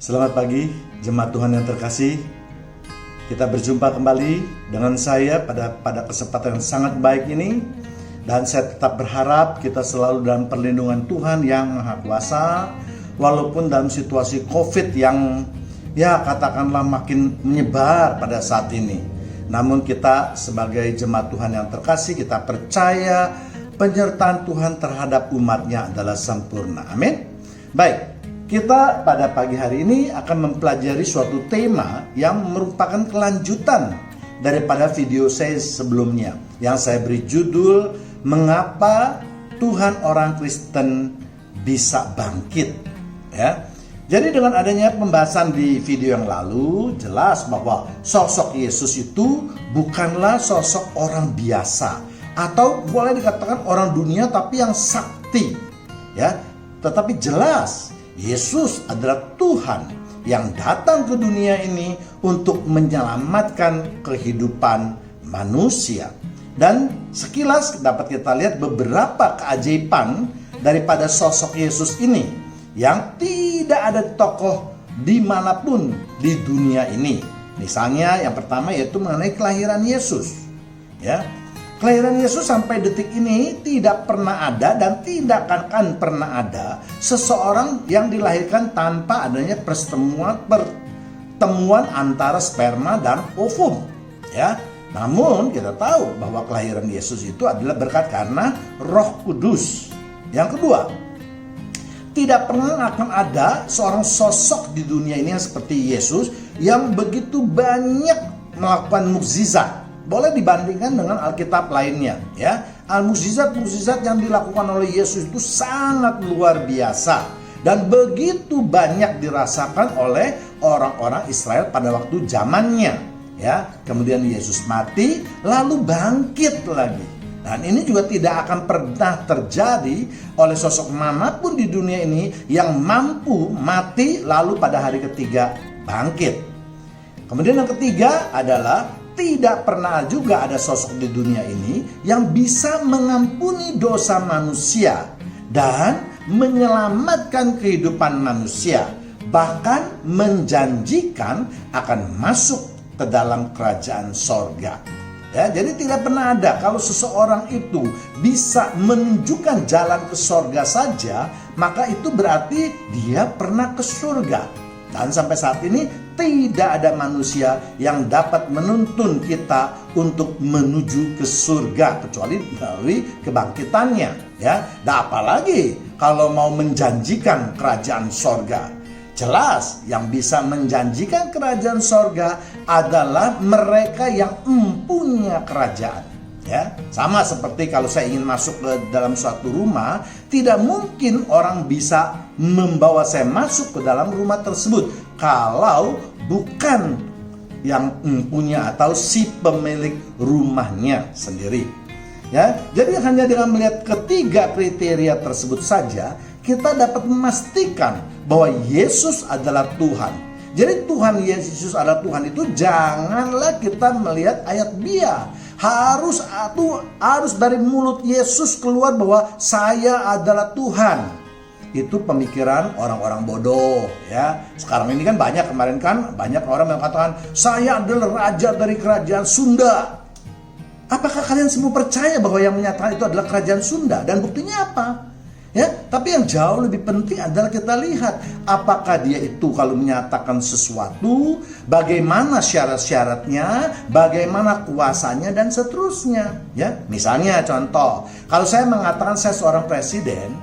Selamat pagi, jemaat Tuhan yang terkasih. Kita berjumpa kembali dengan saya pada kesempatan yang sangat baik ini. Dan saya tetap berharap kita selalu dalam perlindungan Tuhan yang Maha Kuasa. Walaupun dalam situasi COVID yang katakanlah makin menyebar pada saat ini. Namun kita sebagai jemaat Tuhan yang terkasih, kita percaya penyertaan Tuhan terhadap umatnya adalah sempurna. Amin. Baik. Kita pada pagi hari ini akan mempelajari suatu tema yang merupakan kelanjutan daripada video saya sebelumnya yang saya beri judul Mengapa Tuhan Orang Kristen Bisa Bangkit, ya. Jadi dengan adanya pembahasan di video yang lalu jelas bahwa sosok Yesus itu bukanlah sosok orang biasa atau boleh dikatakan orang dunia tapi yang sakti, ya. Tetapi jelas Yesus adalah Tuhan yang datang ke dunia ini untuk menyelamatkan kehidupan manusia. Dan sekilas dapat kita lihat beberapa keajaiban daripada sosok Yesus ini yang tidak ada tokoh dimanapun di dunia ini. Misalnya yang pertama yaitu mengenai kelahiran Yesus, ya. Kelahiran Yesus sampai detik ini tidak pernah ada dan tidak akan pernah ada seseorang yang dilahirkan tanpa adanya pertemuan antara sperma dan ovum, ya. Namun kita tahu bahwa kelahiran Yesus itu adalah berkat karena Roh Kudus. Yang kedua, tidak pernah akan ada seorang sosok di dunia ini yang seperti Yesus yang begitu banyak melakukan mukjizat. Boleh dibandingkan dengan Alkitab lainnya, ya. Mukjizat-mukjizat yang dilakukan oleh Yesus itu sangat luar biasa dan begitu banyak dirasakan oleh orang-orang Israel pada waktu zamannya, ya. Kemudian Yesus mati lalu bangkit lagi. Dan ini juga tidak akan pernah terjadi oleh sosok manapun di dunia ini yang mampu mati lalu pada hari ketiga bangkit. Kemudian yang ketiga adalah tidak pernah juga ada sosok di dunia ini yang bisa mengampuni dosa manusia dan menyelamatkan kehidupan manusia, bahkan menjanjikan akan masuk ke dalam kerajaan sorga. Ya, jadi tidak pernah ada kalau seseorang itu bisa menunjukkan jalan ke sorga saja, maka itu berarti dia pernah ke surga. Dan sampai saat ini tidak ada manusia yang dapat menuntun kita untuk menuju ke surga kecuali dari kebangkitannya, ya. Dan apalagi kalau mau menjanjikan kerajaan sorga. Jelas yang bisa menjanjikan kerajaan sorga adalah mereka yang mempunyai kerajaan, ya. Sama seperti kalau saya ingin masuk ke dalam suatu rumah, tidak mungkin orang bisa membawa saya masuk ke dalam rumah tersebut kalau bukan yang punya atau si pemilik rumahnya sendiri, ya. Jadi hanya dengan melihat ketiga kriteria tersebut saja kita dapat memastikan bahwa Yesus adalah Tuhan. Jadi Tuhan Yesus adalah Tuhan itu janganlah kita melihat ayat dia. Harus dari mulut Yesus keluar bahwa saya adalah Tuhan. Itu pemikiran orang-orang bodoh, ya. Sekarang ini kan kemarin banyak orang yang katakan saya adalah raja dari kerajaan Sunda. Apakah kalian semua percaya bahwa yang menyatakan itu adalah kerajaan Sunda? Dan buktinya apa? Ya, tapi yang jauh lebih penting adalah kita lihat apakah dia itu kalau menyatakan sesuatu, bagaimana syarat-syaratnya, bagaimana kuasanya dan seterusnya, ya. Misalnya contoh, kalau saya mengatakan saya seorang presiden,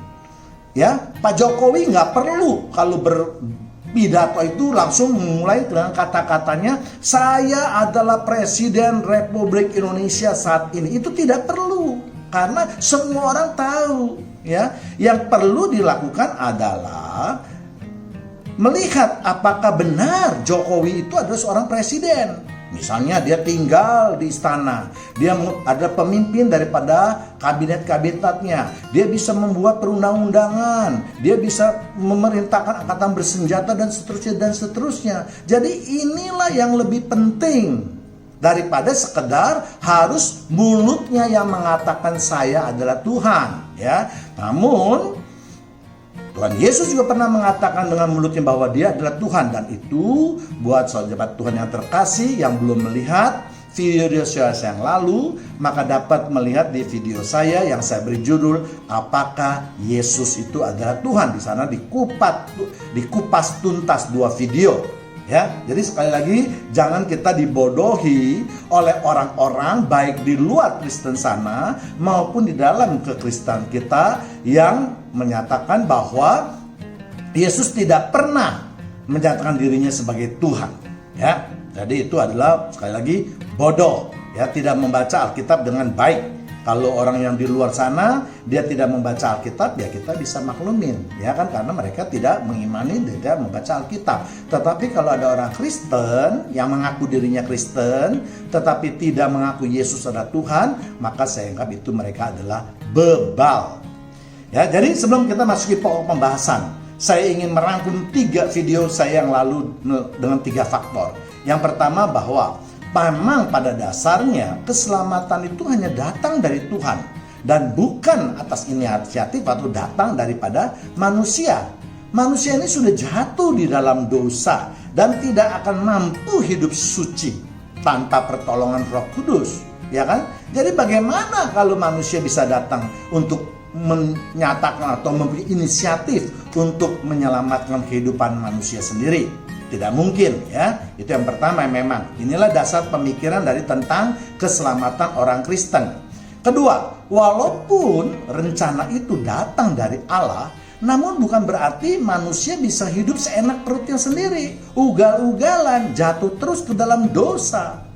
ya, Pak Jokowi nggak perlu kalau berpidato itu langsung mulai dengan kata-katanya saya adalah Presiden Republik Indonesia saat ini. Itu tidak perlu karena semua orang tahu, ya. Yang perlu dilakukan adalah melihat apakah benar Jokowi itu adalah seorang presiden. Misalnya dia tinggal di istana, dia ada pemimpin daripada kabinet-kabinetnya, dia bisa membuat perundang-undangan, dia bisa memerintahkan angkatan bersenjata dan seterusnya. Jadi inilah yang lebih penting daripada sekedar harus mulutnya yang mengatakan saya adalah Tuhan, ya. Namun Tuhan Yesus juga pernah mengatakan dengan mulutnya bahwa dia adalah Tuhan. Dan itu buat sahabat Tuhan yang terkasih yang belum melihat video saya yang lalu, maka dapat melihat di video saya yang saya beri judul Apakah Yesus itu adalah Tuhan. Di sana dikupas tuntas 2 video. Ya, jadi sekali lagi jangan kita dibodohi oleh orang-orang baik di luar Kristen sana maupun di dalam kekristenan kita yang menyatakan bahwa Yesus tidak pernah menyatakan dirinya sebagai Tuhan. Ya, jadi itu adalah sekali lagi bodoh, ya, tidak membaca Alkitab dengan baik. Kalau orang yang di luar sana dia tidak membaca Alkitab, ya kita bisa maklumin, ya kan, karena mereka tidak mengimani, tidak membaca Alkitab. Tetapi kalau ada orang Kristen yang mengaku dirinya Kristen tetapi tidak mengaku Yesus adalah Tuhan, maka saya anggap itu mereka adalah bebal. Ya, jadi sebelum kita masuki pokok pembahasan, saya ingin merangkum 3 video saya yang lalu dengan 3 faktor. Yang pertama bahwa memang pada dasarnya keselamatan itu hanya datang dari Tuhan dan bukan atas inisiatif atau datang daripada manusia. Manusia ini sudah jatuh di dalam dosa dan tidak akan mampu hidup suci tanpa pertolongan Roh Kudus, ya kan? Jadi bagaimana kalau manusia bisa datang untuk menyatakan atau memiliki inisiatif untuk menyelamatkan kehidupan manusia sendiri? Tidak mungkin, ya. Itu yang pertama. Memang inilah dasar pemikiran dari tentang keselamatan orang Kristen. Kedua, walaupun rencana itu datang dari Allah, namun bukan berarti manusia bisa hidup seenak perutnya sendiri, ugal-ugalan, jatuh terus ke dalam dosa.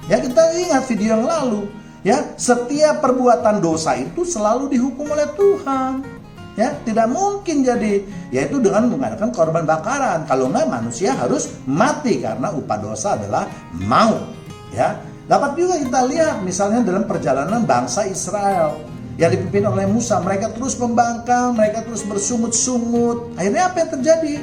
Ya, kita ingat video yang lalu, ya, setiap perbuatan dosa itu selalu dihukum oleh Tuhan. Ya, tidak mungkin jadi, yaitu dengan mengadakan korban bakaran. Kalau enggak, manusia harus mati karena upah dosa adalah maut. Ya, dapat juga kita lihat misalnya dalam perjalanan bangsa Israel yang dipimpin oleh Musa. Mereka terus membangkang, mereka terus bersungut-sungut. Akhirnya apa yang terjadi?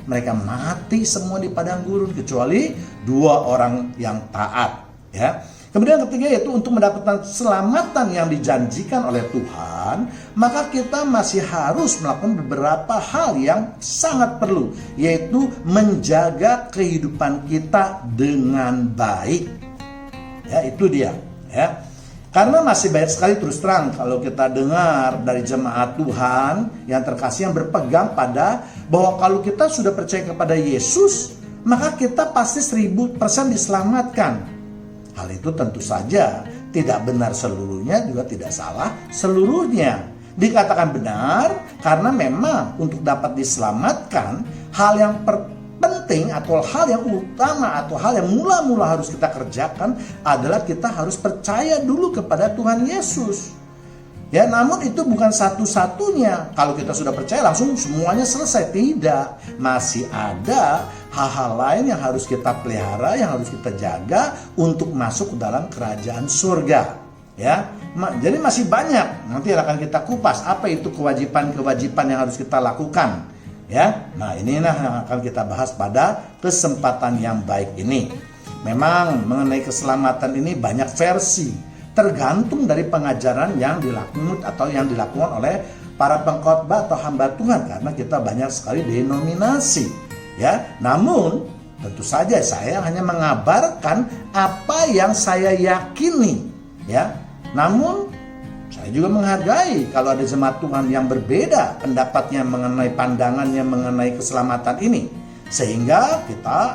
Mereka mati semua di padang gurun kecuali 2 orang yang taat. Ya. Kemudian ketiga yaitu untuk mendapatkan keselamatan yang dijanjikan oleh Tuhan, maka kita masih harus melakukan beberapa hal yang sangat perlu, yaitu menjaga kehidupan kita dengan baik. Ya, itu dia, ya. Karena masih banyak sekali, terus terang, kalau kita dengar dari jemaat Tuhan yang terkasih yang berpegang pada bahwa kalau kita sudah percaya kepada Yesus, maka kita pasti 1000% diselamatkan. Hal itu tentu saja tidak benar seluruhnya, juga tidak salah seluruhnya. Dikatakan benar karena memang untuk dapat diselamatkan, hal yang penting atau hal yang utama atau hal yang mula-mula harus kita kerjakan adalah kita harus percaya dulu kepada Tuhan Yesus. Ya, namun itu bukan satu-satunya. Kalau kita sudah percaya langsung semuanya selesai. Tidak. Masih ada hal-hal lain yang harus kita pelihara, yang harus kita jaga untuk masuk ke dalam kerajaan surga. Ya, jadi masih banyak. Nanti akan kita kupas apa itu kewajiban-kewajiban yang harus kita lakukan. Ya, nah inilah yang akan kita bahas pada kesempatan yang baik ini. Memang mengenai keselamatan ini banyak versi. Tergantung dari pengajaran yang dilakukan oleh para pengkhotbah atau hamba Tuhan, karena kita banyak sekali denominasi, ya. Namun tentu saja saya hanya mengabarkan apa yang saya yakini, ya. Namun saya juga menghargai kalau ada jemaat Tuhan yang berbeda pendapatnya mengenai pandangannya mengenai keselamatan ini, sehingga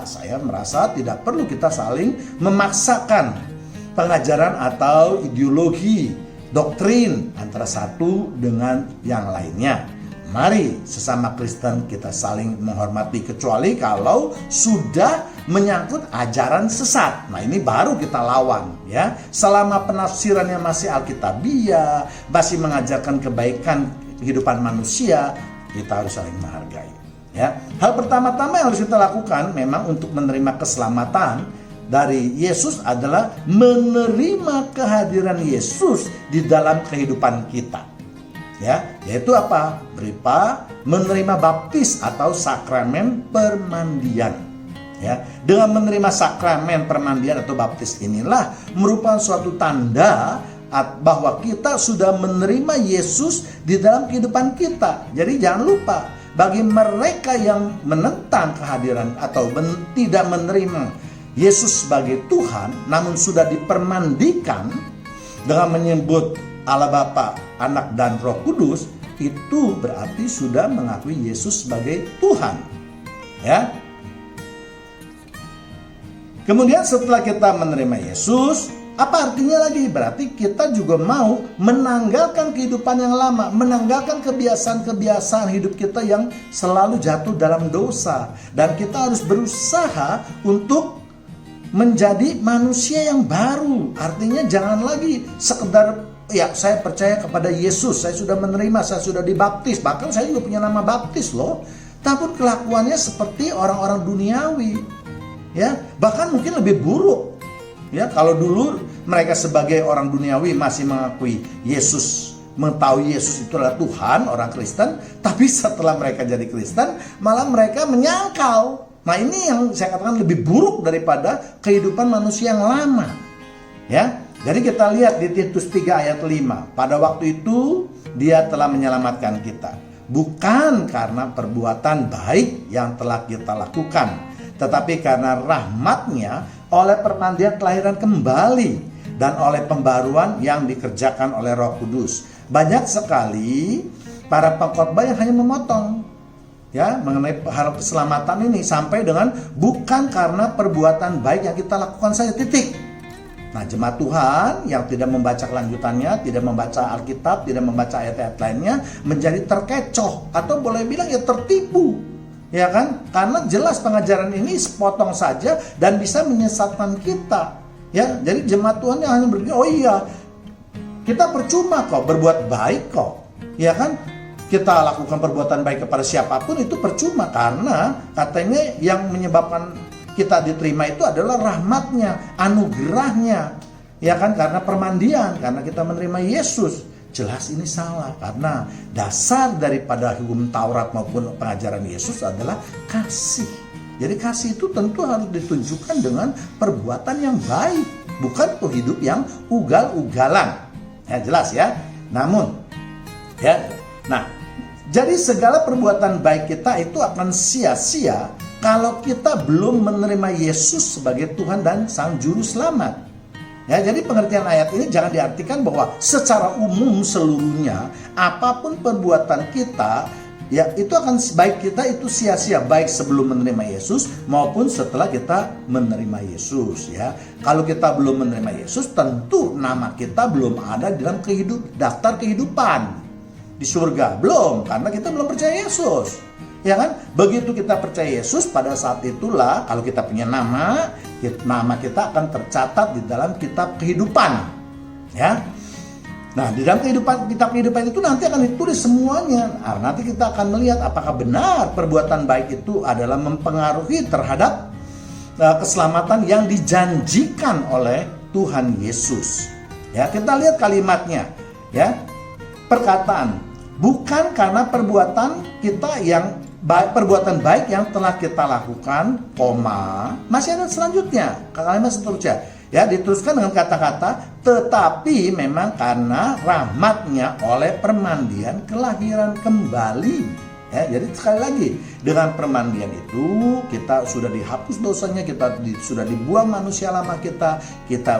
saya merasa tidak perlu kita saling memaksakan pengajaran atau ideologi, doktrin antara satu dengan yang lainnya. Mari sesama Kristen kita saling menghormati, kecuali kalau sudah menyangkut ajaran sesat. Nah, ini baru kita lawan, ya. Selama penafsirannya masih alkitabiah, masih mengajarkan kebaikan kehidupan manusia, kita harus saling menghargai, ya. Hal pertama-tama yang harus kita lakukan memang untuk menerima keselamatan dari Yesus adalah menerima kehadiran Yesus di dalam kehidupan kita. Ya, yaitu apa? Berupa menerima baptis atau sakramen permandian. Ya, dengan menerima sakramen permandian atau baptis inilah merupakan suatu tanda bahwa kita sudah menerima Yesus di dalam kehidupan kita. Jadi jangan lupa, bagi mereka yang menentang kehadiran atau tidak menerima Yesus sebagai Tuhan, namun sudah dipermandikan dengan menyebut Allah Bapa, Anak dan Roh Kudus, itu berarti sudah mengakui Yesus sebagai Tuhan. Ya. Kemudian setelah kita menerima Yesus, apa artinya lagi? Berarti kita juga mau menanggalkan kehidupan yang lama, menanggalkan kebiasaan-kebiasaan hidup kita yang selalu jatuh dalam dosa. Dan kita harus berusaha untuk menjadi manusia yang baru. Artinya jangan lagi sekedar, ya saya percaya kepada Yesus, saya sudah menerima, saya sudah dibaptis. Bahkan saya juga punya nama baptis loh. Tapi kelakuannya seperti orang-orang duniawi. Ya, bahkan mungkin lebih buruk. Ya, kalau dulu mereka sebagai orang duniawi masih mengakui Yesus, mengetahui Yesus itu adalah Tuhan, orang Kristen, tapi setelah mereka jadi Kristen, malah mereka menyangkal. Nah, ini yang saya katakan lebih buruk daripada kehidupan manusia yang lama. Ya, jadi kita lihat di Titus 3 ayat 5. Pada waktu itu Dia telah menyelamatkan kita, bukan karena perbuatan baik yang telah kita lakukan, tetapi karena rahmat-Nya oleh permandian kelahiran kembali dan oleh pembaruan yang dikerjakan oleh Roh Kudus. Banyak sekali para pengkhotbah yang hanya memotong ya mengenai hal keselamatan ini sampai dengan bukan karena perbuatan baik yang kita lakukan saja, titik. Nah, jemaat Tuhan yang tidak membaca kelanjutannya, tidak membaca Alkitab, tidak membaca ayat-ayat lainnya, menjadi terkecoh atau boleh bilang ya tertipu. Ya kan? Karena jelas pengajaran ini sepotong saja dan bisa menyesatkan kita. Ya, jadi jemaat Tuhan yang hanya berpikir, oh iya, kita percuma kok berbuat baik kok. Ya kan? Kita lakukan perbuatan baik kepada siapapun itu percuma, karena katanya yang menyebabkan kita diterima itu adalah rahmat-Nya, anugerah-Nya. Ya kan? Karena permandian, karena kita menerima Yesus. Jelas ini salah, karena dasar daripada hukum Taurat maupun pengajaran Yesus adalah kasih. Jadi kasih itu tentu harus ditunjukkan dengan perbuatan yang baik, bukan hidup yang ugal-ugalan. Ya, jelas ya. Namun ya, nah, jadi segala perbuatan baik kita itu akan sia-sia kalau kita belum menerima Yesus sebagai Tuhan dan Sang Juru Selamat. Ya, jadi pengertian ayat ini jangan diartikan bahwa secara umum seluruhnya apapun perbuatan kita, ya itu akan baik kita itu sia-sia, baik sebelum menerima Yesus maupun setelah kita menerima Yesus. Ya, kalau kita belum menerima Yesus, tentu nama kita belum ada di dalam daftar kehidupan di surga, belum, karena kita belum percaya Yesus. Ya kan? Begitu kita percaya Yesus, pada saat itulah kalau kita punya nama kita akan tercatat di dalam kitab kehidupan. Ya. Nah, di dalam kitab kehidupan itu nanti akan ditulis semuanya. Nah, nanti kita akan melihat apakah benar perbuatan baik itu adalah mempengaruhi terhadap keselamatan yang dijanjikan oleh Tuhan Yesus. Ya, kita lihat kalimatnya. Ya. Perkataan, bukan karena perbuatan kita yang perbuatan baik yang telah kita lakukan, masih ada selanjutnya, kalimat seterusnya. Ya, diteruskan dengan kata-kata, tetapi memang karena rahmat-Nya oleh permandian kelahiran kembali. Ya, jadi sekali lagi, dengan permandian itu kita sudah dihapus dosanya, kita sudah dibuang manusia lama kita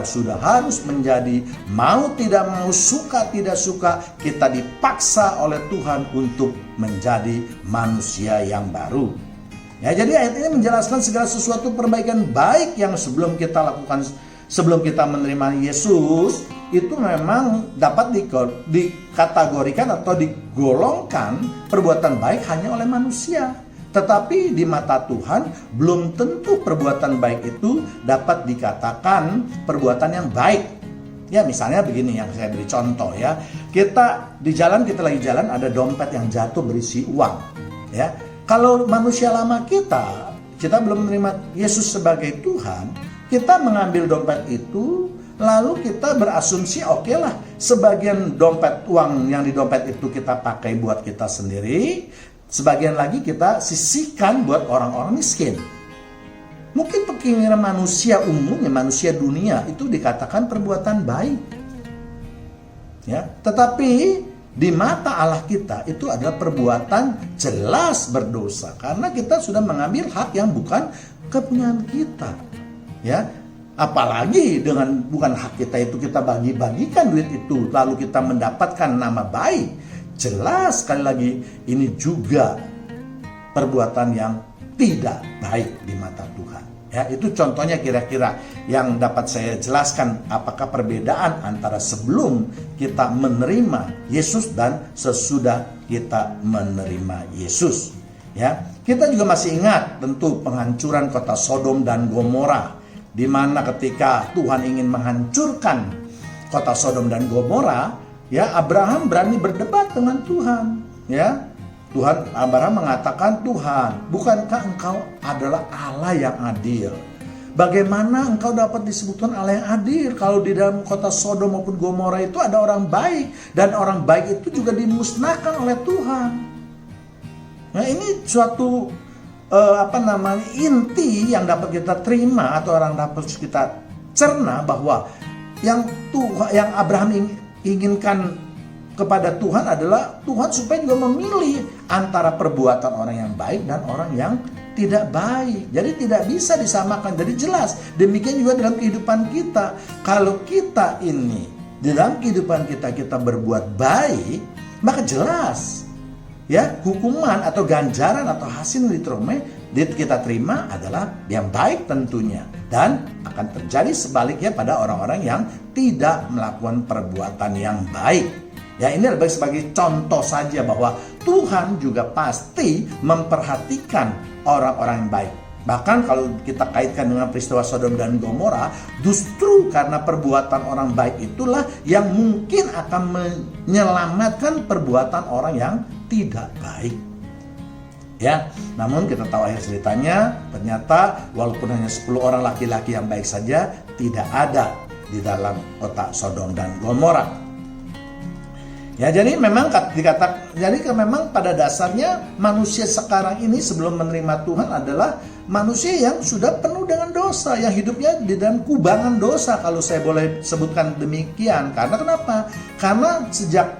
sudah harus menjadi mau tidak mau, suka tidak suka, kita dipaksa oleh Tuhan untuk menjadi manusia yang baru. Ya, jadi ayat ini menjelaskan segala sesuatu perbaikan baik yang sebelum kita lakukan sebelum kita menerima Yesus itu memang dapat dikategorikan atau digolongkan perbuatan baik hanya oleh manusia. Tetapi di mata Tuhan belum tentu perbuatan baik itu dapat dikatakan perbuatan yang baik. Ya, misalnya begini yang saya beri contoh ya. Kita lagi jalan ada dompet yang jatuh berisi uang. Ya, kalau manusia lama kita belum menerima Yesus sebagai Tuhan, kita mengambil dompet itu, lalu kita berasumsi oke lah, sebagian dompet uang yang di dompet itu kita pakai buat kita sendiri, sebagian lagi kita sisihkan buat orang-orang miskin. Mungkin pikiran manusia umumnya, manusia dunia itu dikatakan perbuatan baik. Ya, tetapi di mata Allah kita itu adalah perbuatan jelas berdosa karena kita sudah mengambil hak yang bukan kepunyaan kita. Ya, apalagi dengan bukan hak kita itu kita bagi-bagikan duit itu lalu kita mendapatkan nama baik. Jelas sekali lagi ini juga perbuatan yang tidak baik di mata Tuhan. Ya, itu contohnya kira-kira yang dapat saya jelaskan apakah perbedaan antara sebelum kita menerima Yesus dan sesudah kita menerima Yesus. Ya, kita juga masih ingat tentu penghancuran kota Sodom dan Gomora, di mana ketika Tuhan ingin menghancurkan kota Sodom dan Gomora, ya Abraham berani berdebat dengan Tuhan. Ya, Abraham mengatakan, Tuhan, bukankah engkau adalah Allah yang adil? Bagaimana engkau dapat disebutkan Allah yang adil kalau di dalam kota Sodom maupun Gomora itu ada orang baik dan orang baik itu juga dimusnahkan oleh Tuhan. Nah, ini suatu inti yang dapat kita terima atau orang dapat kita cerna bahwa yang Abraham inginkan kepada Tuhan adalah Tuhan supaya juga memilih antara perbuatan orang yang baik dan orang yang tidak baik. Jadi tidak bisa disamakan. Jadi jelas demikian juga dalam kehidupan kita. Kalau kita ini di dalam kehidupan kita berbuat baik, maka jelas ya hukuman atau ganjaran atau hasil yang kita terima adalah yang baik tentunya, dan akan terjadi sebaliknya pada orang-orang yang tidak melakukan perbuatan yang baik. Ya, ini adalah sebagai contoh saja bahwa Tuhan juga pasti memperhatikan orang-orang yang baik. Bahkan kalau kita kaitkan dengan peristiwa Sodom dan Gomora, justru karena perbuatan orang baik itulah yang mungkin akan menyelamatkan perbuatan orang yang tidak baik. Ya, namun kita tahu akhir ceritanya, ternyata walaupun hanya 10 orang laki-laki yang baik saja, tidak ada di dalam kota Sodom dan Gomora. Ya, jadi memang memang pada dasarnya manusia sekarang ini sebelum menerima Tuhan adalah manusia yang sudah penuh dengan dosa, yang hidupnya di dalam kubangan dosa kalau saya boleh sebutkan demikian. Karena kenapa? Karena sejak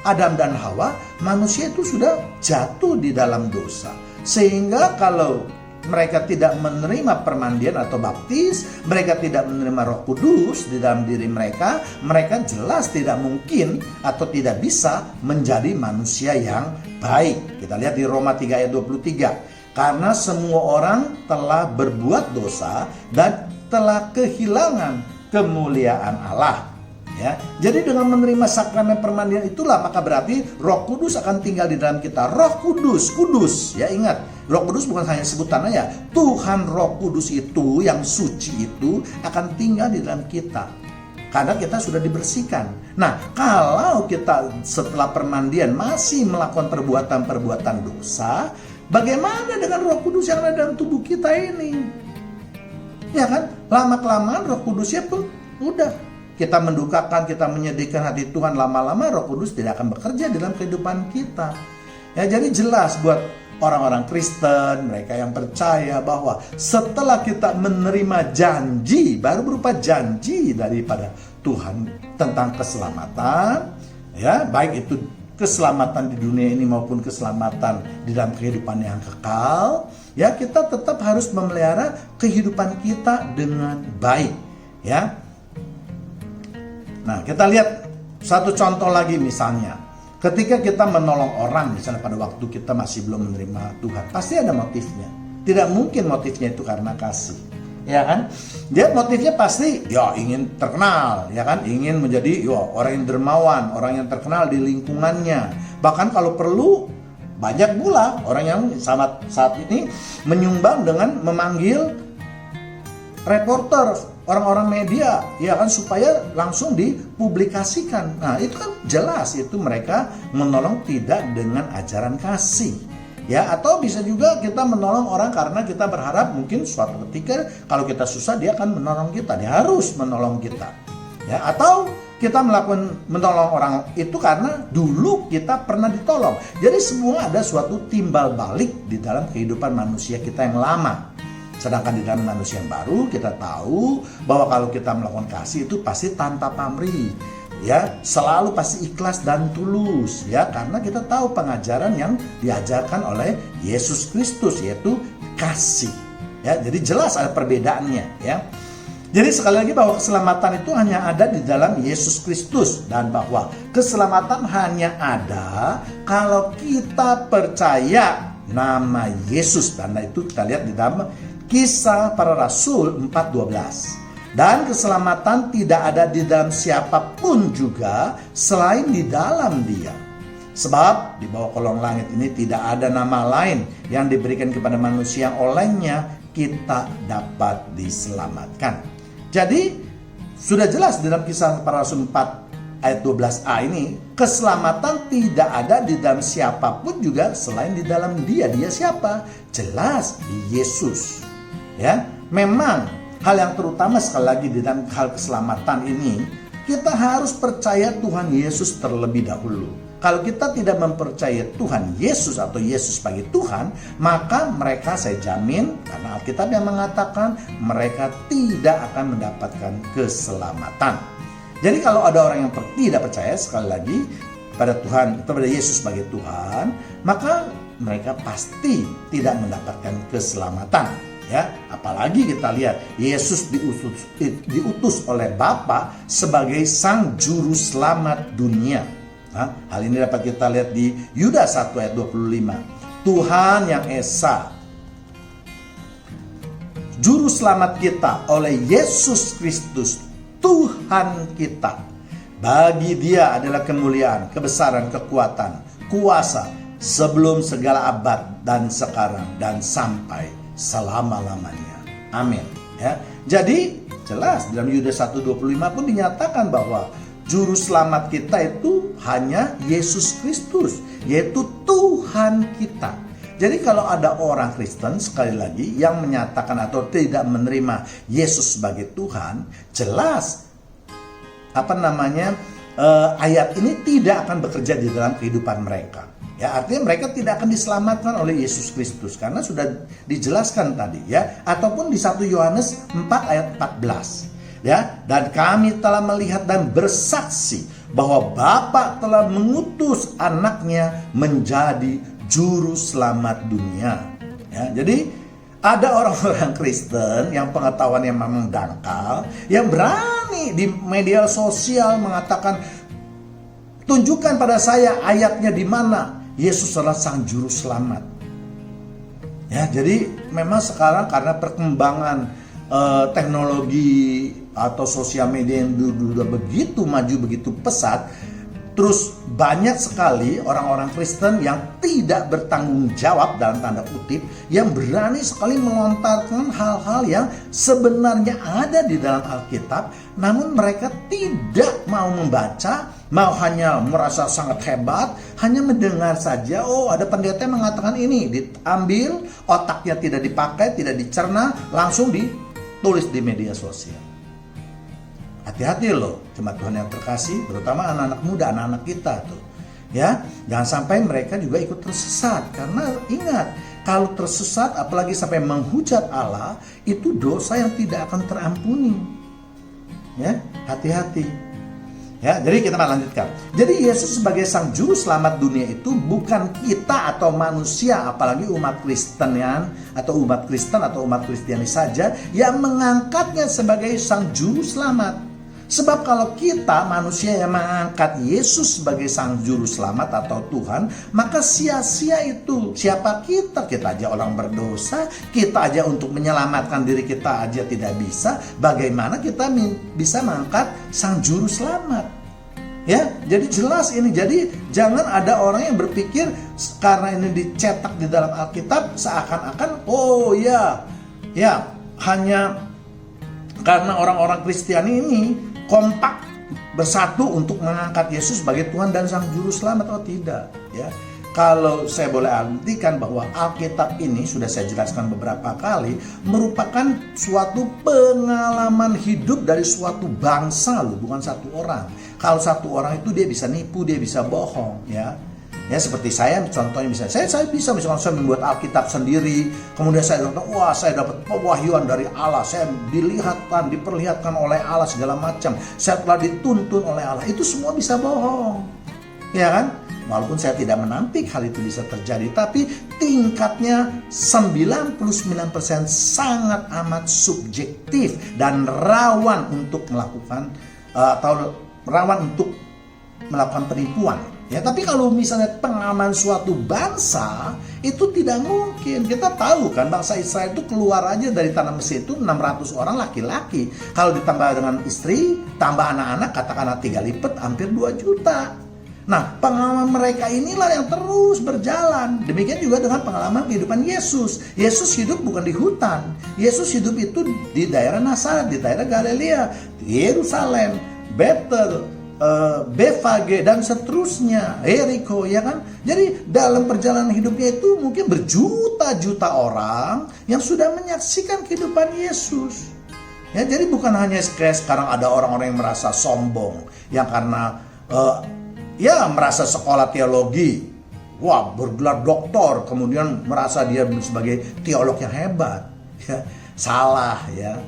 Adam dan Hawa, manusia itu sudah jatuh di dalam dosa. Sehingga kalau mereka tidak menerima permandian atau baptis, mereka tidak menerima Roh Kudus di dalam diri mereka, mereka jelas tidak mungkin atau tidak bisa menjadi manusia yang baik. Kita lihat di Roma 3 ayat 23. Karena semua orang telah berbuat dosa dan telah kehilangan kemuliaan Allah. Ya, jadi dengan menerima sakramen permandian itulah maka berarti Roh Kudus akan tinggal di dalam kita. Roh Kudus, ya ingat, Roh Kudus bukan hanya sebutan aja. Tuhan Roh Kudus itu yang suci itu akan tinggal di dalam kita. Karena kita sudah dibersihkan. Nah, kalau kita setelah permandian masih melakukan perbuatan-perbuatan dosa, bagaimana dengan Roh Kudus yang ada dalam tubuh kita ini? Ya kan? Lama-kelamaan Roh Kudusnya pun udah. Kita mendukakan, kita menyedihkan hati Tuhan, lama-lama Roh Kudus tidak akan bekerja dalam kehidupan kita. Ya, jadi jelas buat orang-orang Kristen, mereka yang percaya bahwa setelah kita menerima janji, baru berupa janji daripada Tuhan tentang keselamatan, ya, baik itu keselamatan di dunia ini maupun keselamatan di dalam kehidupan yang kekal, ya, kita tetap harus memelihara kehidupan kita dengan baik, ya. Nah, kita lihat satu contoh lagi misalnya. Ketika kita menolong orang, misalnya pada waktu kita masih belum menerima Tuhan, pasti ada motifnya. Tidak mungkin motifnya itu karena kasih. Ya kan? Dia motifnya pasti ya ingin terkenal, ya kan? Ingin menjadi orang yang dermawan, orang yang terkenal di lingkungannya. Bahkan kalau perlu banyak pula orang yang saat ini menyumbang dengan memanggil reporter, orang-orang media, ya kan, supaya langsung dipublikasikan. Nah, itu kan jelas itu mereka menolong tidak dengan ajaran kasih. Ya, atau bisa juga kita menolong orang karena kita berharap mungkin suatu ketika kalau kita susah dia akan menolong kita, dia harus menolong kita. Ya, atau kita menolong orang itu karena dulu kita pernah ditolong. Jadi semua ada suatu timbal balik di dalam kehidupan manusia kita yang lama. Sedangkan di dalam manusia yang baru kita tahu bahwa kalau kita melakukan kasih itu pasti tanpa pamrih, ya selalu pasti ikhlas dan tulus, ya, karena kita tahu pengajaran yang diajarkan oleh Yesus Kristus yaitu kasih, ya. Jadi jelas ada perbedaannya, ya. Jadi sekali lagi bahwa keselamatan itu hanya ada di dalam Yesus Kristus, dan bahwa keselamatan hanya ada kalau kita percaya nama Yesus, dan itu kita lihat di dalam Kisah Para Rasul 4:12. Dan keselamatan tidak ada di dalam siapapun juga selain di dalam Dia. Sebab di bawah kolong langit ini tidak ada nama lain yang diberikan kepada manusia yang olehnya kita dapat diselamatkan. Jadi sudah jelas di dalam Kisah Para Rasul 4 ayat 12a ini, keselamatan tidak ada di dalam siapapun juga selain di dalam Dia. Dia siapa? Jelas Yesus. Ya, memang hal yang terutama sekali lagi di dalam hal keselamatan ini, kita harus percaya Tuhan Yesus terlebih dahulu. Kalau kita tidak mempercayai Tuhan Yesus atau Yesus sebagai Tuhan, maka mereka, saya jamin, karena Alkitab yang mengatakan, mereka tidak akan mendapatkan keselamatan. Jadi kalau ada orang yang tidak percaya sekali lagi pada Tuhan, kepada Yesus sebagai Tuhan, maka mereka pasti tidak mendapatkan keselamatan. Ya, apalagi kita lihat Yesus diutus oleh Bapa sebagai Sang Juru Selamat dunia. Nah, hal ini dapat kita lihat di Yudas 1 ayat 25. Tuhan yang Esa, Juru Selamat kita oleh Yesus Kristus, Tuhan kita. Bagi Dia adalah kemuliaan, kebesaran, kekuatan, kuasa sebelum segala abad dan sekarang dan sampai selama-lamanya. Amin. Ya. Jadi jelas dalam Yudas 1:25 pun dinyatakan bahwa juru selamat kita itu hanya Yesus Kristus, yaitu Tuhan kita. Jadi kalau ada orang Kristen sekali lagi yang menyatakan atau tidak menerima Yesus sebagai Tuhan, jelas ayat ini tidak akan bekerja di dalam kehidupan mereka. Ya, artinya mereka tidak akan diselamatkan oleh Yesus Kristus karena sudah dijelaskan tadi, ya, ataupun di 1 Yohanes 4 ayat 14. Ya, dan kami telah melihat dan bersaksi bahwa Bapa telah mengutus anaknya menjadi juru selamat dunia. Ya, jadi ada orang-orang Kristen yang pengetahuannya memang dangkal, yang berani di media sosial mengatakan, tunjukkan pada saya ayatnya di mana Yesus adalah Sang Juru Selamat. Ya, jadi memang sekarang karena perkembangan teknologi atau sosial media yang sudah begitu maju, begitu pesat, terus banyak sekali orang-orang Kristen yang tidak bertanggung jawab dalam tanda kutip, yang berani sekali melontarkan hal-hal yang sebenarnya ada di dalam Alkitab, namun mereka tidak mau membaca, mau hanya merasa sangat hebat, hanya mendengar saja. Oh, ada pendeta yang mengatakan ini, diambil, otaknya tidak dipakai, tidak dicerna, langsung ditulis di media sosial. Hati-hati loh, jemaat Tuhan yang terkasih, terutama anak-anak muda, anak-anak kita tuh. Ya, jangan sampai mereka juga ikut tersesat. Karena ingat, kalau tersesat apalagi sampai menghujat Allah, itu dosa yang tidak akan terampuni. Ya, hati-hati. Ya, jadi kita lanjutkan. Jadi Yesus sebagai Sang Juru Selamat dunia itu bukan kita atau manusia, apalagi umat Kristenian atau umat Kristen atau umat Kristiani saja yang mengangkatnya sebagai Sang Juru Selamat. Sebab kalau kita manusia yang mengangkat Yesus sebagai Sang Juru Selamat atau Tuhan, maka sia-sia itu. Siapa kita? Kita aja orang berdosa, kita aja untuk menyelamatkan diri kita aja tidak bisa. Bagaimana kita bisa mengangkat Sang Juru Selamat? Ya, jadi jelas ini. Jadi jangan ada orang yang berpikir karena ini dicetak di dalam Alkitab seakan-akan hanya karena orang-orang Kristiani ini kompak bersatu untuk mengangkat Yesus sebagai Tuhan dan Sang Juru Selamat. Oh tidak, ya. Kalau saya boleh artikan bahwa Alkitab ini sudah saya jelaskan beberapa kali merupakan suatu pengalaman hidup dari suatu bangsa loh, bukan satu orang. Kalau satu orang itu dia bisa nipu, dia bisa bohong, ya. Ya seperti saya contohnya misalnya saya bisa misalkan saya membuat Alkitab sendiri, kemudian saya dapat saya dapat pewahyuan dari Allah, saya diperlihatkan oleh Allah segala macam, saya telah dituntun oleh Allah. Itu semua bisa bohong. Ya kan? Walaupun saya tidak menampik hal itu bisa terjadi, tapi tingkatnya 99% sangat amat subjektif dan rawan untuk melakukan atau rawan untuk melakukan penipuan. Ya, tapi kalau misalnya pengalaman suatu bangsa itu tidak mungkin. Kita tahu kan bangsa Israel itu keluar aja dari tanah Mesir itu 600 orang laki-laki. Kalau ditambah dengan istri, tambah anak-anak, katakanlah 3 lipat, hampir 2 juta. Nah, pengalaman mereka inilah yang terus berjalan. Demikian juga dengan pengalaman kehidupan Yesus. Yesus hidup bukan di hutan. Yesus hidup itu di daerah Nazaret, di daerah Galilea, di Yerusalem, Betel, Befage dan seterusnya, Yeriko, ya kan? Jadi dalam perjalanan hidupnya itu mungkin berjuta-juta orang yang sudah menyaksikan kehidupan Yesus. Ya, jadi bukan hanya sekarang ada orang-orang yang merasa sombong, yang karena merasa sekolah teologi, bergelar doktor, kemudian merasa dia sebagai teolog yang hebat. Ya, salah ya.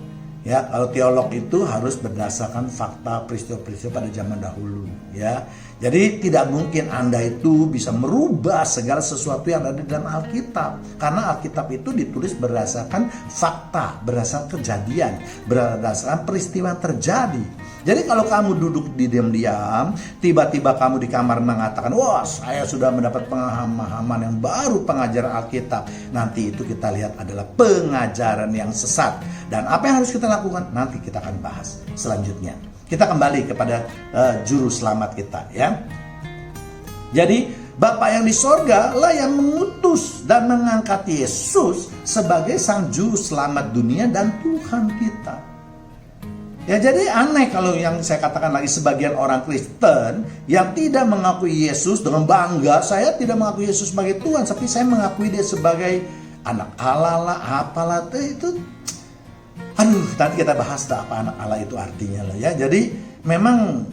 Ya, kalau teolog itu harus berdasarkan fakta peristiwa-peristiwa pada zaman dahulu, ya. Jadi tidak mungkin Anda itu bisa merubah segala sesuatu yang ada di dalam Alkitab, karena Alkitab itu ditulis berdasarkan fakta, berdasarkan kejadian, berdasarkan peristiwa yang terjadi. Jadi kalau kamu duduk di diam-diam, tiba-tiba kamu di kamar mengatakan, wah saya sudah mendapat pemahaman yang baru pengajaran Alkitab. Nanti itu kita lihat adalah pengajaran yang sesat. Dan apa yang harus kita lakukan? Nanti kita akan bahas selanjutnya. Kita kembali kepada juru selamat kita, ya. Jadi Bapa yang di sorga lah yang mengutus dan mengangkat Yesus sebagai sang juru selamat dunia dan Tuhan kita. Ya, jadi aneh kalau yang saya katakan lagi sebagian orang Kristen yang tidak mengakui Yesus dengan bangga. Saya tidak mengakui Yesus sebagai Tuhan, tapi saya mengakui dia sebagai anak Allah lah, apalah itu. Nanti kita bahas apa anak Allah itu artinya lah ya. Jadi memang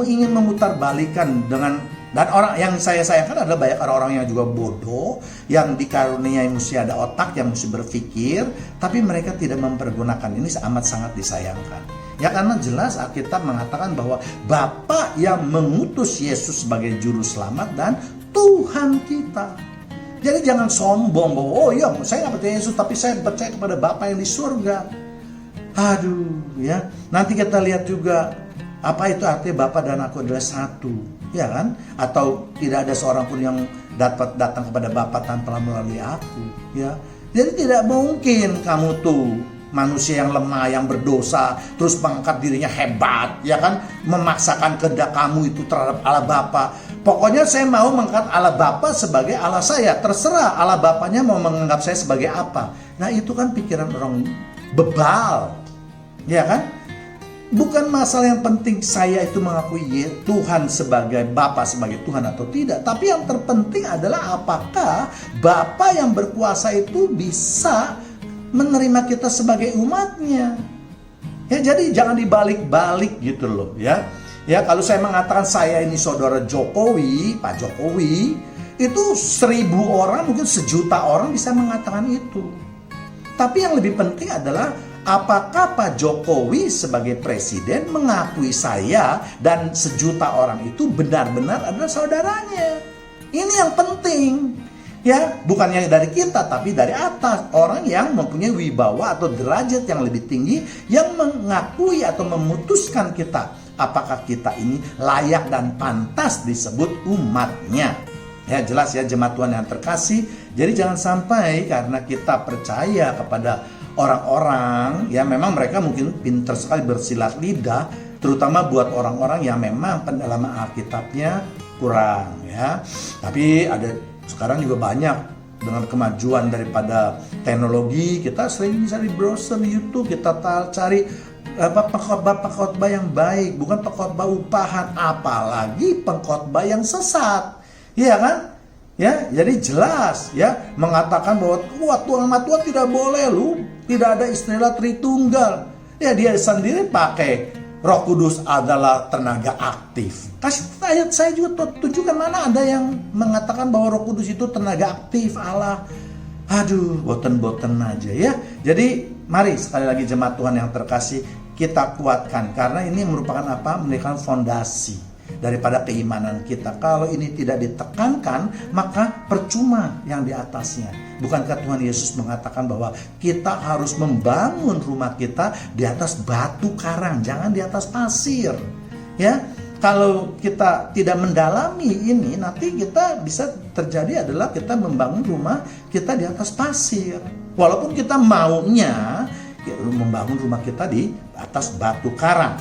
ingin memutarbalikkan dengan, dan orang yang saya sayangkan adalah banyak orang-orang yang juga bodoh, yang dikaruniai mesti ada otak, yang mesti berpikir, tapi mereka tidak mempergunakan. Ini amat sangat disayangkan. Ya, karena jelas Alkitab mengatakan bahwa Bapa yang mengutus Yesus sebagai juru selamat dan Tuhan kita. Jadi jangan sombong bahwa saya nggak percaya Yesus tapi saya percaya kepada Bapa yang di surga. Ya. Nanti kita lihat juga apa itu artinya Bapa dan aku adalah satu, ya kan? Atau tidak ada seorang pun yang dapat datang kepada Bapa tanpa melalui aku, ya. Jadi tidak mungkin kamu tuh manusia yang lemah, yang berdosa, terus mengangkat dirinya hebat, ya kan? Memaksakan kehendak kamu itu terhadap Allah Bapa. Pokoknya saya mau mengangkat Allah Bapa sebagai Allah saya. Terserah Allah Bapanya mau menganggap saya sebagai apa. Nah, itu kan pikiran orang bebal. Ya kan? Bukan masalah yang penting saya itu mengakui Tuhan sebagai Bapa, sebagai Tuhan atau tidak. Tapi yang terpenting adalah apakah Bapa yang berkuasa itu bisa menerima kita sebagai umatnya. Ya, jadi jangan dibalik-balik gitu loh, ya. Ya, kalau saya mengatakan saya ini saudara Jokowi, Pak Jokowi, itu 1000 orang, mungkin 1.000.000 orang bisa mengatakan itu. Tapi yang lebih penting adalah apakah Pak Jokowi sebagai presiden mengakui saya dan 1.000.000 orang itu benar-benar adalah saudaranya. Ini yang penting. Ya, bukannya dari kita tapi dari atas, orang yang mempunyai wibawa atau derajat yang lebih tinggi yang mengakui atau memutuskan kita apakah kita ini layak dan pantas disebut umatnya. Ya, jelas ya jemaat Tuhan yang terkasih. Jadi jangan sampai karena kita percaya kepada orang-orang ya, memang mereka mungkin pintar sekali bersilat lidah, terutama buat orang-orang yang memang pendalaman Alkitabnya kurang ya. Tapi ada sekarang juga banyak dengan kemajuan daripada teknologi, kita sering bisa di browser di YouTube, kita cari pengkhotbah yang baik, bukan pengkhotbah upahan, apalagi pengkhotbah yang sesat. Iya kan? Ya, jadi jelas ya mengatakan bahwa Tuhan sama Tuhan tidak boleh, tidak ada istilah Tritunggal. Ya, dia sendiri pakai Roh Kudus adalah tenaga aktif. Kasih ayat saya juga tunjukkan mana ada yang mengatakan bahwa Roh Kudus itu tenaga aktif Allah. Aduh, boten-boten aja ya. Jadi mari sekali lagi jemaat Tuhan yang terkasih, kita kuatkan karena ini merupakan apa? Merupakan fondasi daripada keimanan kita. Kalau ini tidak ditekankan, maka percuma yang di atasnya. Bukankah Tuhan Yesus mengatakan bahwa kita harus membangun rumah kita di atas batu karang, jangan di atas pasir. Ya, kalau kita tidak mendalami ini, nanti kita bisa terjadi adalah kita membangun rumah kita di atas pasir. Walaupun kita maunya membangun rumah kita di atas batu karang.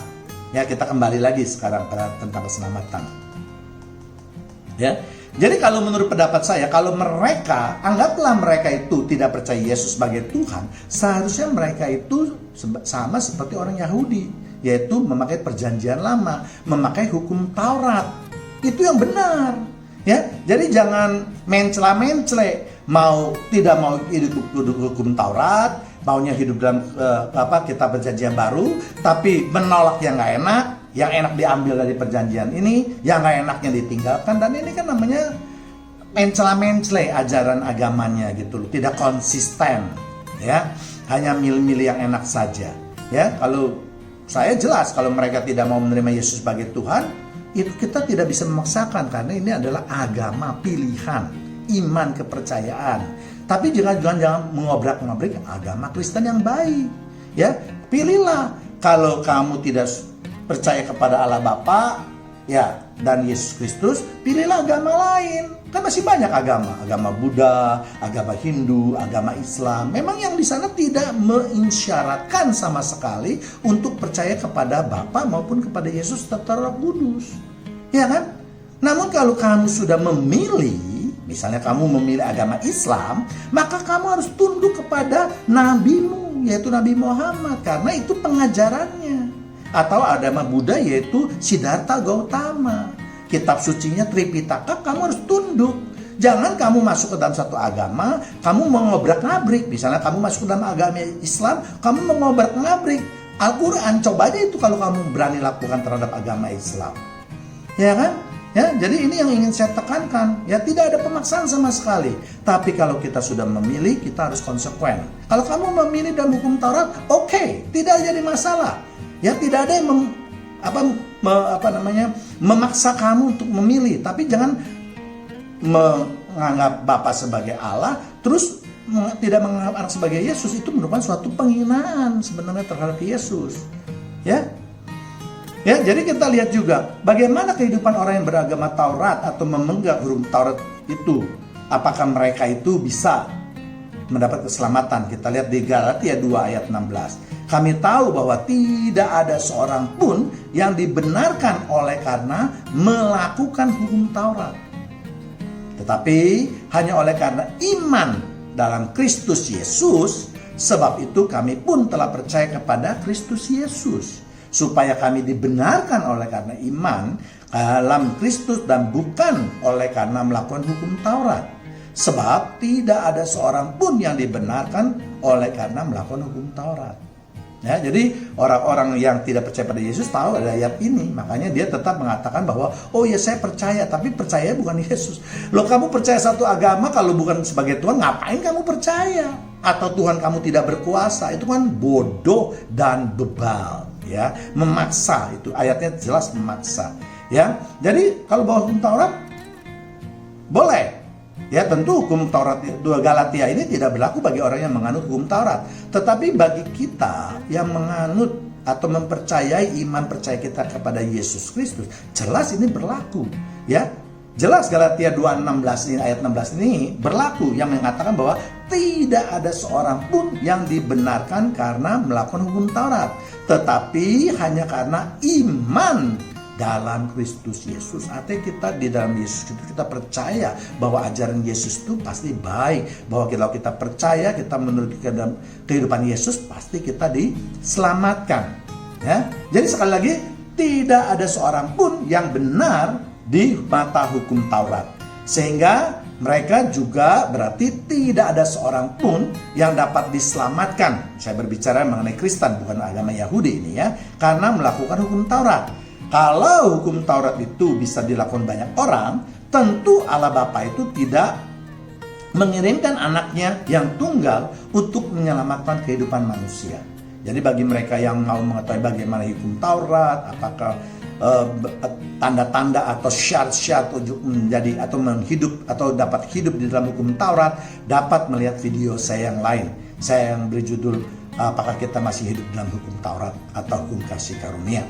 Ya, kita kembali lagi sekarang tentang keselamatan. Ya, jadi kalau menurut pendapat saya, kalau mereka, anggaplah mereka itu tidak percaya Yesus sebagai Tuhan, seharusnya mereka itu sama seperti orang Yahudi, yaitu memakai perjanjian lama, memakai hukum Taurat. Itu yang benar. Ya, jadi jangan mencela-mencele, tidak mau hidup hukum Taurat, maunya hidup dalam kitab perjanjian baru, tapi menolak yang nggak enak, yang enak diambil dari perjanjian ini, yang nggak enaknya ditinggalkan. Dan ini kan namanya mencela-mencele ajaran agamanya gitu loh, tidak konsisten, ya, hanya milih-milih yang enak saja. Ya, kalau saya jelas kalau mereka tidak mau menerima Yesus sebagai Tuhan, itu kita tidak bisa memaksakan karena ini adalah agama pilihan, iman, kepercayaan. Tapi jangan mengobrak-ngabrik agama Kristen yang baik. Ya, pilihlah. Kalau kamu tidak percaya kepada Allah Bapa, ya, dan Yesus Kristus, pilihlah agama lain. Kan masih banyak agama Buddha, agama Hindu, agama Islam. Memang yang di sana tidak mengisyaratkan sama sekali untuk percaya kepada Bapa maupun kepada Yesus serta Roh Kudus. Ya kan? Namun kalau kamu sudah memilih, misalnya kamu memilih agama Islam, maka kamu harus tunduk kepada nabimu, yaitu Nabi Muhammad, karena itu pengajarannya. Atau agama Buddha, yaitu Siddhartha Gautama. Kitab sucinya Tripitaka, kamu harus tunduk. Jangan kamu masuk ke dalam satu agama, kamu mengobrak-ngabrik. Misalnya kamu masuk ke dalam agama Islam, kamu mengobrak-ngabrik Al-Quran. Coba aja itu kalau kamu berani lakukan terhadap agama Islam. Ya kan? Ya, jadi ini yang ingin saya tekankan. Ya, tidak ada pemaksaan sama sekali. Tapi kalau kita sudah memilih, kita harus konsekuen. Kalau kamu memilih dalam hukum Taurat, oke, tidak jadi masalah. Ya, tidak ada yang memaksa kamu untuk memilih. Tapi jangan menganggap Bapa sebagai Allah, terus tidak menganggap anak sebagai Yesus. Itu merupakan suatu penghinaan sebenarnya terhadap Yesus. Ya. Ya, jadi kita lihat juga bagaimana kehidupan orang yang beragama Taurat atau memegang hukum Taurat itu. Apakah mereka itu bisa mendapat keselamatan? Kita lihat di Galatia 2 ayat 16. Kami tahu bahwa tidak ada seorang pun yang dibenarkan oleh karena melakukan hukum Taurat. Tetapi hanya oleh karena iman dalam Kristus Yesus. Sebab itu kami pun telah percaya kepada Kristus Yesus, supaya kami dibenarkan oleh karena iman dalam Kristus dan bukan oleh karena melakukan hukum Taurat. Sebab tidak ada seorang pun yang dibenarkan oleh karena melakukan hukum Taurat. Ya, jadi orang-orang yang tidak percaya pada Yesus tahu ada ayat ini, makanya dia tetap mengatakan bahwa oh ya saya percaya, tapi percaya bukan Yesus. Loh, kamu percaya satu agama kalau bukan sebagai Tuhan, ngapain kamu percaya? Atau Tuhan kamu tidak berkuasa? Itu kan bodoh dan bebal. Ya, memaksa, itu ayatnya jelas memaksa. Ya, jadi kalau bawa hukum Taurat boleh. Ya, tentu hukum Taurat Galatia ini tidak berlaku bagi orang yang menganut hukum Taurat. Tetapi bagi kita yang menganut atau mempercayai iman percaya kita kepada Yesus Kristus, jelas ini berlaku. Ya, jelas Galatia 2:16 ini, ayat 16 ini berlaku yang mengatakan bahwa tidak ada seorang pun yang dibenarkan karena melakukan hukum Taurat, tetapi hanya karena iman dalam Kristus Yesus. Artinya kita di dalam Yesus itu kita percaya bahwa ajaran Yesus itu pasti baik, bahwa kalau kita percaya, kita menurut kehidupan Yesus, pasti kita diselamatkan. Ya, jadi sekali lagi tidak ada seorang pun yang benar di mata hukum Taurat. Sehingga mereka juga berarti tidak ada seorang pun yang dapat diselamatkan. Saya berbicara mengenai Kristen, bukan agama Yahudi ini ya, karena melakukan hukum Taurat. Kalau hukum Taurat itu bisa dilakukan banyak orang, tentu Allah Bapa itu tidak mengirimkan anaknya yang tunggal untuk menyelamatkan kehidupan manusia. Jadi bagi mereka yang mau mengetahui bagaimana hukum Taurat, apakah tanda-tanda atau syarat-syarat untuk menjadi atau menghidup atau dapat hidup di dalam hukum Taurat, dapat melihat video saya yang lain. Saya yang berjudul apakah kita masih hidup dalam hukum Taurat atau hukum kasih karunia.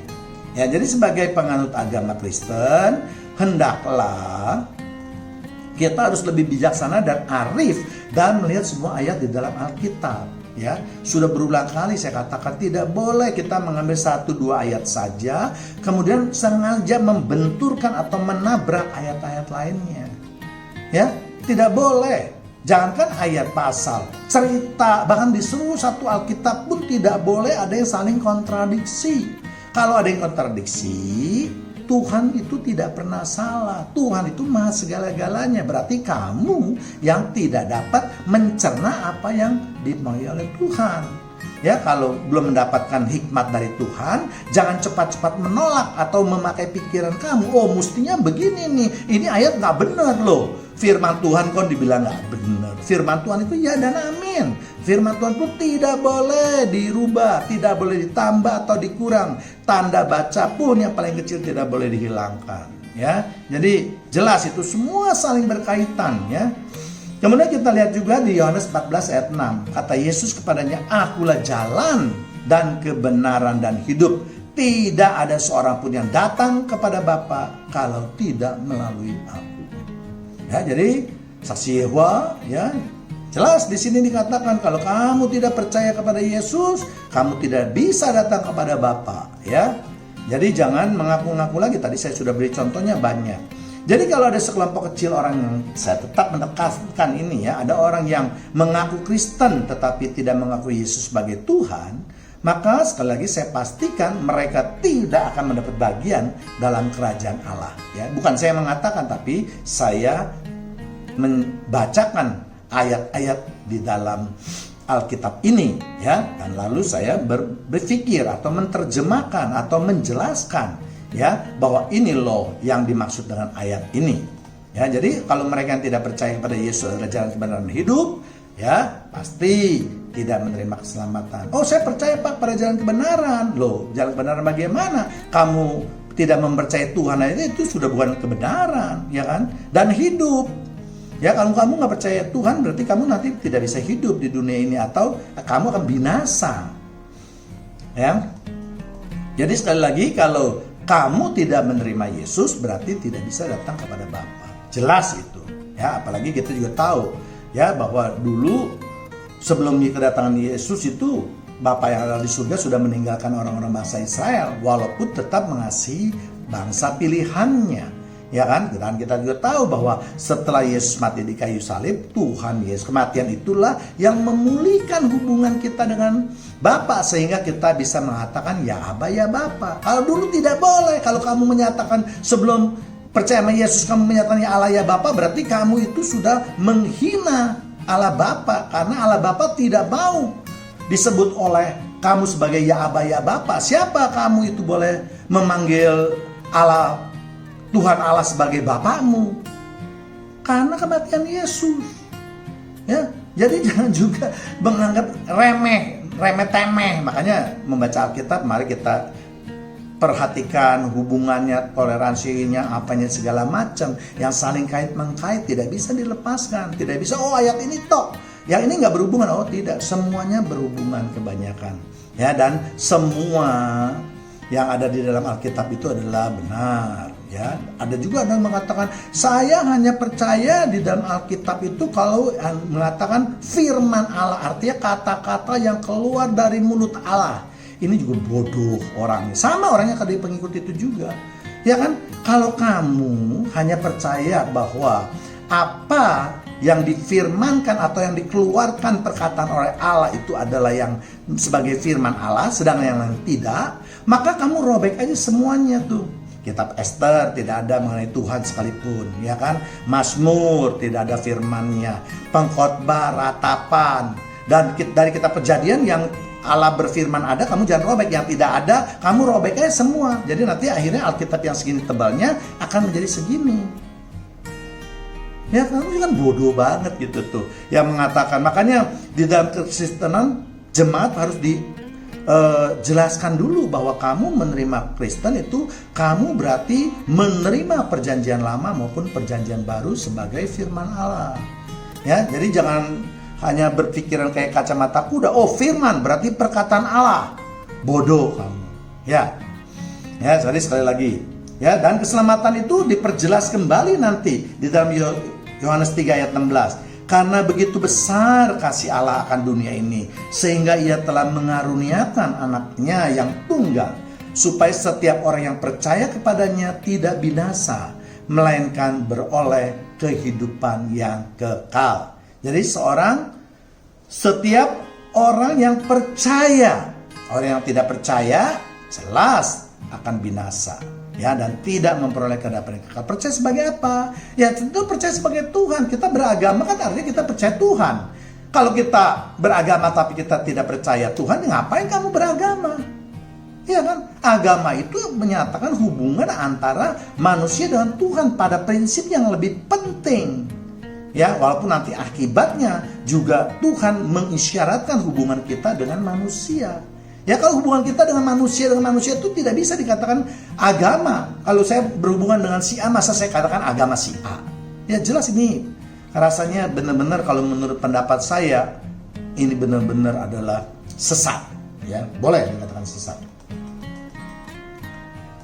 Ya, jadi sebagai penganut agama Kristen, hendaklah kita harus lebih bijaksana dan arif dan melihat semua ayat di dalam Alkitab. Ya, sudah berulang kali saya katakan tidak boleh kita mengambil 1-2 ayat saja kemudian sengaja membenturkan atau menabrak ayat-ayat lainnya. Ya, tidak boleh. Jangankan ayat, pasal, cerita, bahkan di seluruh satu Alkitab pun tidak boleh ada yang saling kontradiksi. Kalau ada yang kontradiksi, Tuhan itu tidak pernah salah. Tuhan itu maha segala-galanya. Berarti kamu yang tidak dapat mencerna apa yang dimaui oleh Tuhan. Ya, kalau belum mendapatkan hikmat dari Tuhan, jangan cepat-cepat menolak atau memakai pikiran kamu. Oh, mestinya begini nih. Ini ayat nggak benar loh. Firman Tuhan kok dibilang nggak benar. Firman Tuhan itu ya dan amin. Firman Tuhan itu tidak boleh dirubah, tidak boleh ditambah atau dikurang. Tanda baca pun yang paling kecil tidak boleh dihilangkan. Ya, jadi jelas itu semua saling berkaitan. Ya. Kemudian kita lihat juga di Yohanes 14 ayat 6. Kata Yesus kepadanya, "Akulah jalan dan kebenaran dan hidup. Tidak ada seorang pun yang datang kepada Bapa kalau tidak melalui aku." Ya, jadi saksi Yehova, ya, jelas di sini dikatakan kalau kamu tidak percaya kepada Yesus, kamu tidak bisa datang kepada Bapa. Ya, jadi jangan mengaku-ngaku lagi. Tadi saya sudah beri contohnya banyak. Jadi kalau ada sekelompok kecil orang yang saya tetap menekankan ini ya, ada orang yang mengaku Kristen tetapi tidak mengakui Yesus sebagai Tuhan, maka sekali lagi saya pastikan mereka tidak akan mendapat bagian dalam kerajaan Allah. Ya, bukan saya mengatakan, tapi saya membacakan ayat-ayat di dalam Alkitab ini, ya, dan lalu saya berpikir atau menerjemahkan atau menjelaskan, ya, bahwa ini loh yang dimaksud dengan ayat ini. Ya, jadi kalau mereka yang tidak percaya kepada Yesus adalah jalan kebenaran dan hidup, ya, pasti tidak menerima keselamatan. Oh, saya percaya Pak pada jalan kebenaran. Loh, jalan kebenaran bagaimana? Kamu tidak mempercayai Tuhan aja itu sudah bukan kebenaran, ya kan? Dan hidup. Ya, kalau kamu nggak percaya Tuhan, berarti kamu nanti tidak bisa hidup di dunia ini atau kamu akan binasa. Ya. Jadi sekali lagi, kalau kamu tidak menerima Yesus, berarti tidak bisa datang kepada Bapa. Jelas itu. Ya, apalagi kita juga tahu ya bahwa dulu sebelum kedatangan Yesus itu Bapa yang ada di surga sudah meninggalkan orang-orang bangsa Israel, walaupun tetap mengasihi bangsa pilihannya. Ya kan? Dan kita juga tahu bahwa setelah Yesus mati di kayu salib, Tuhan Yesus, kematian itulah yang memulihkan hubungan kita dengan Bapa sehingga kita bisa mengatakan ya Aba ya Bapa. Kalau dulu tidak boleh. Kalau kamu menyatakan sebelum percaya sama Yesus kamu menyatakan ya Allah ya Bapa, berarti kamu itu sudah menghina Allah Bapa, karena Allah Bapa tidak mau disebut oleh kamu sebagai ya Aba ya Bapa. Siapa kamu itu boleh memanggil Allah Tuhan Allah sebagai Bapamu? Karena kematian Yesus. Ya, jadi jangan juga menganggap remeh-temeh. Makanya membaca Alkitab, mari kita perhatikan hubungannya, toleransinya, apanya segala macam yang saling kait-mengkait, tidak bisa dilepaskan. Tidak bisa, oh ayat ini tok, yang ini nggak berhubungan. Oh tidak, semuanya berhubungan kebanyakan. Ya, dan semua yang ada di dalam Alkitab itu adalah benar. Ya, ada juga yang mengatakan saya hanya percaya di dalam Alkitab itu kalau mengatakan firman Allah, artinya kata-kata yang keluar dari mulut Allah. Ini juga bodoh orangnya. Sama orangnya dari pengikut itu juga. Ya kan? Kalau kamu hanya percaya bahwa apa yang difirmankan atau yang dikeluarkan perkataan oleh Allah itu adalah yang sebagai firman Allah, sedangkan yang lain tidak, maka kamu robek aja semuanya tuh. Kitab Ester tidak ada mengenai Tuhan sekalipun, ya kan? Mazmur tidak ada firman-Nya, Pengkhotbah, Ratapan, dan dari kitab Kejadian yang Allah berfirman ada, kamu jangan robek, yang tidak ada kamu robek aja semua. Jadi nanti akhirnya Alkitab yang segini tebalnya akan menjadi segini. Ya kamu kan bodoh banget gitu tuh yang mengatakan. Makanya di dalam kekristenan jemaat harus jelaskan dulu bahwa kamu menerima Kristen itu kamu berarti menerima perjanjian lama maupun perjanjian baru sebagai firman Allah. Ya, jadi jangan hanya berpikiran kayak kacamata kuda. Oh, firman berarti perkataan Allah. Bodoh kamu. Ya. Ya, jadi sekali lagi. Ya, dan keselamatan itu diperjelas kembali nanti di dalam Yohanes 3 ayat 16. Karena begitu besar kasih Allah akan dunia ini, sehingga Ia telah mengaruniakan anaknya yang tunggal, supaya setiap orang yang percaya kepadanya tidak binasa, melainkan beroleh kehidupan yang kekal. Jadi setiap orang yang percaya, orang yang tidak percaya jelas akan binasa. Ya, dan tidak memperoleh kehidupan yang kekal. Percaya sebagai apa? Ya tentu percaya sebagai Tuhan. Kita beragama kan artinya kita percaya Tuhan. Kalau kita beragama tapi kita tidak percaya Tuhan, ngapain kamu beragama? Ya kan? Agama itu menyatakan hubungan antara manusia dengan Tuhan pada prinsip yang lebih penting. Ya, walaupun nanti akibatnya juga Tuhan mengisyaratkan hubungan kita dengan manusia. Ya, kalau hubungan kita dengan manusia itu tidak bisa dikatakan agama. Kalau saya berhubungan dengan si A, masa saya katakan agama si A? Ya jelas ini rasanya benar-benar kalau menurut pendapat saya ini benar-benar adalah sesat. Ya, boleh dikatakan sesat.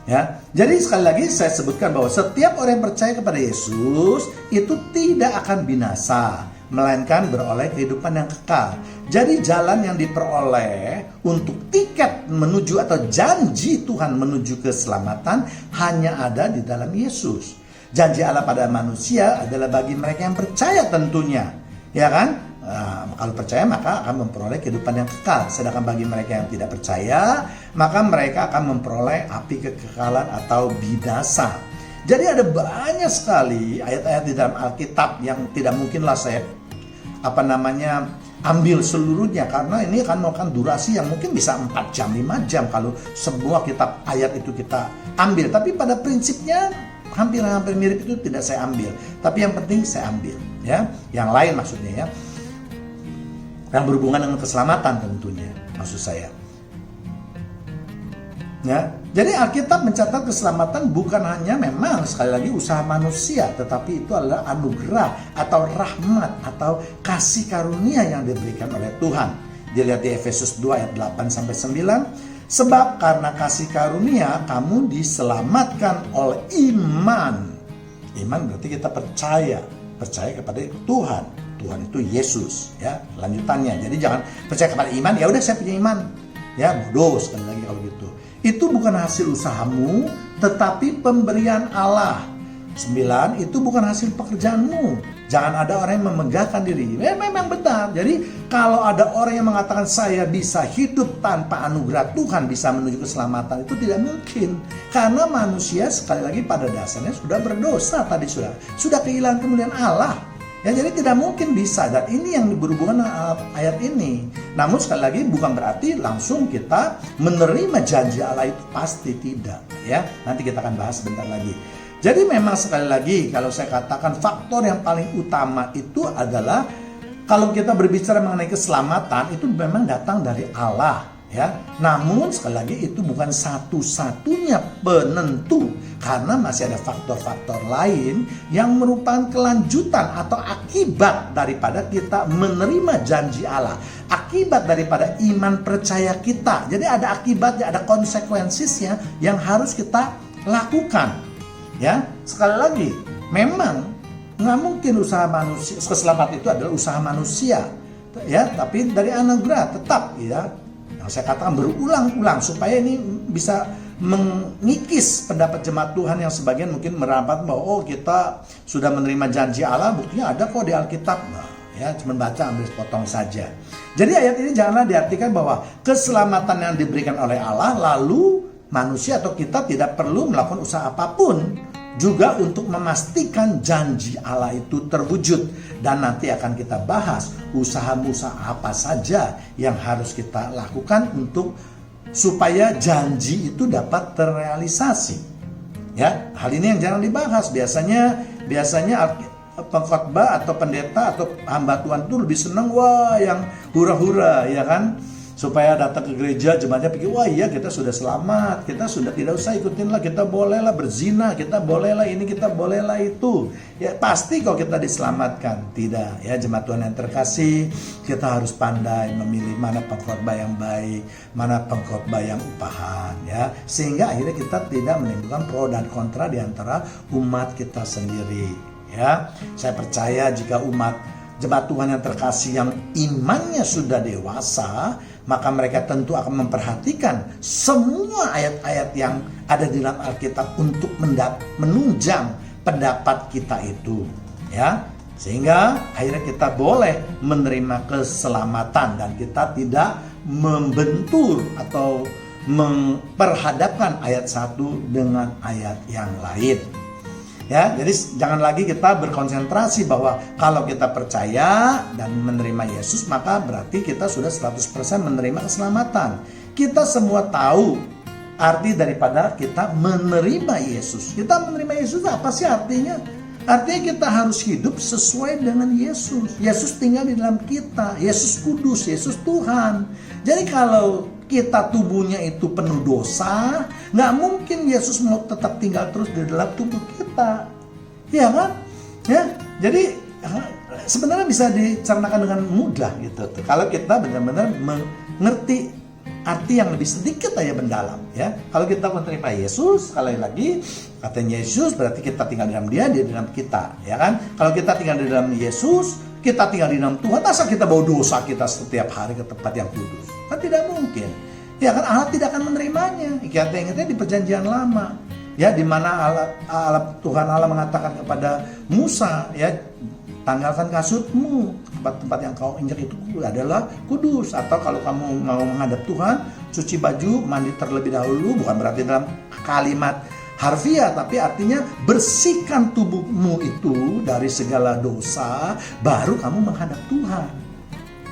Ya, jadi sekali lagi saya sebutkan bahwa setiap orang yang percaya kepada Yesus itu tidak akan binasa, melainkan beroleh kehidupan yang kekal. Jadi jalan yang diperoleh untuk tiket menuju atau janji Tuhan menuju keselamatan hanya ada di dalam Yesus. Janji Allah pada manusia adalah bagi mereka yang percaya tentunya, ya kan? Nah, kalau percaya maka akan memperoleh kehidupan yang kekal. Sedangkan bagi mereka yang tidak percaya, maka mereka akan memperoleh api kekekalan atau binasa. Jadi ada banyak sekali ayat-ayat di dalam Alkitab yang tidak mungkinlah saya ambil seluruhnya, karena ini akan memakan durasi yang mungkin bisa 4 jam, 5 jam kalau semua kitab ayat itu kita ambil. Tapi pada prinsipnya hampir mirip itu tidak saya ambil. Tapi yang penting saya ambil, ya. Yang lain maksudnya ya. Yang berhubungan dengan keselamatan tentunya maksud saya. Ya, jadi Alkitab mencatat keselamatan bukan hanya memang sekali lagi usaha manusia, tetapi itu adalah anugerah atau rahmat atau kasih karunia yang diberikan oleh Tuhan. Dilihat di Efesus 2 ayat 8 sampai 9. Sebab karena kasih karunia kamu diselamatkan oleh iman. Iman berarti kita percaya kepada Tuhan. Tuhan itu Yesus, ya. Lanjutannya. Jadi jangan percaya kepada iman, ya udah saya punya iman. Ya, bodoh sekali lagi kalau gitu. Itu bukan hasil usahamu, tetapi pemberian Allah. 9, itu bukan hasil pekerjaanmu. Jangan ada orang yang memegahkan diri. Memang benar. Jadi kalau ada orang yang mengatakan saya bisa hidup tanpa anugerah Tuhan, bisa menuju keselamatan, itu tidak mungkin. Karena manusia sekali lagi pada dasarnya sudah berdosa tadi sudah kehilangan kemuliaan Allah. Ya, jadi tidak mungkin bisa, dan ini yang berhubungan dengan ayat ini. Namun sekali lagi bukan berarti langsung kita menerima janji Allah itu, pasti tidak. Ya, nanti kita akan bahas sebentar lagi. Jadi memang sekali lagi kalau saya katakan faktor yang paling utama itu adalah kalau kita berbicara mengenai keselamatan itu memang datang dari Allah. Ya, namun sekali lagi itu bukan satu-satunya penentu, karena masih ada faktor-faktor lain yang merupakan kelanjutan atau akibat daripada kita menerima janji Allah, akibat daripada iman percaya kita. Jadi ada akibatnya, ada konsekuensinya yang harus kita lakukan. Ya, sekali lagi memang nggak mungkin usaha manusia, keselamatan itu adalah usaha manusia, ya, tapi dari anugerah tetap, ya. Saya katakan berulang-ulang supaya ini bisa mengikis pendapat jemaat Tuhan yang sebagian mungkin merapat bahwa kita sudah menerima janji Allah, buktinya ada kok di Alkitab. Nah, ya, cuma baca ambil potong saja. Jadi ayat ini janganlah diartikan bahwa keselamatan yang diberikan oleh Allah lalu manusia atau kita tidak perlu melakukan usaha apapun juga untuk memastikan janji Allah itu terwujud. Dan nanti akan kita bahas usaha-usaha apa saja yang harus kita lakukan untuk supaya janji itu dapat terrealisasi. Ya, hal ini yang jarang dibahas. Biasanya pengkhotbah atau pendeta atau hamba Tuhan itu lebih senang yang hura-hura, ya kan? Supaya datang ke gereja, jemaatnya pikir, wah iya kita sudah selamat, kita sudah tidak usah ikutin lah, kita bolehlah berzina, kita bolehlah ini, kita bolehlah itu. Ya pasti kalau kita diselamatkan. Tidak, ya jemaat Tuhan yang terkasih, kita harus pandai memilih mana pengkhotbah yang baik, mana pengkhotbah yang upahan, ya. Sehingga akhirnya kita tidak menimbulkan pro dan kontra di antara umat kita sendiri, ya. Saya percaya jika jemaat Tuhan yang terkasih yang imannya sudah dewasa, maka mereka tentu akan memperhatikan semua ayat-ayat yang ada di dalam Alkitab untuk menunjang pendapat kita itu, ya. Sehingga akhirnya kita boleh menerima keselamatan dan kita tidak membentur atau memperhadapkan ayat satu dengan ayat yang lain. Ya, jadi jangan lagi kita berkonsentrasi bahwa kalau kita percaya dan menerima Yesus maka berarti kita sudah 100% menerima keselamatan. Kita semua tahu arti daripada kita menerima Yesus. Kita menerima Yesus apa sih artinya? Artinya kita harus hidup sesuai dengan Yesus. Yesus tinggal di dalam kita. Yesus kudus, Yesus Tuhan. Jadi kalau kita tubuhnya itu penuh dosa, nggak mungkin Yesus mau tetap tinggal terus di dalam tubuh kita, ya kan? Ya, jadi sebenarnya bisa dicernakan dengan mudah gitu. Kalau kita benar-benar mengerti arti yang lebih sedikit aja mendalam, ya. Kalau kita menerima Yesus, sekali lagi katanya Yesus berarti kita tinggal di dalam Dia, Dia di dalam kita, ya kan? Kalau kita tinggal di dalam Yesus, kita tinggal di dalam Tuhan, masa kita bawa dosa kita setiap hari ke tempat yang kudus? Kan tidak mungkin. Ya kan, Allah tidak akan menerimanya. Ingatnya di perjanjian lama, ya, di mana Tuhan Allah mengatakan kepada Musa, ya, tanggalkan kasutmu, tempat-tempat yang kau injak itu adalah kudus. Atau kalau kamu mau menghadap Tuhan, cuci baju, mandi terlebih dahulu. Bukan berarti dalam kalimat harfiah, tapi artinya bersihkan tubuhmu itu dari segala dosa, baru kamu menghadap Tuhan.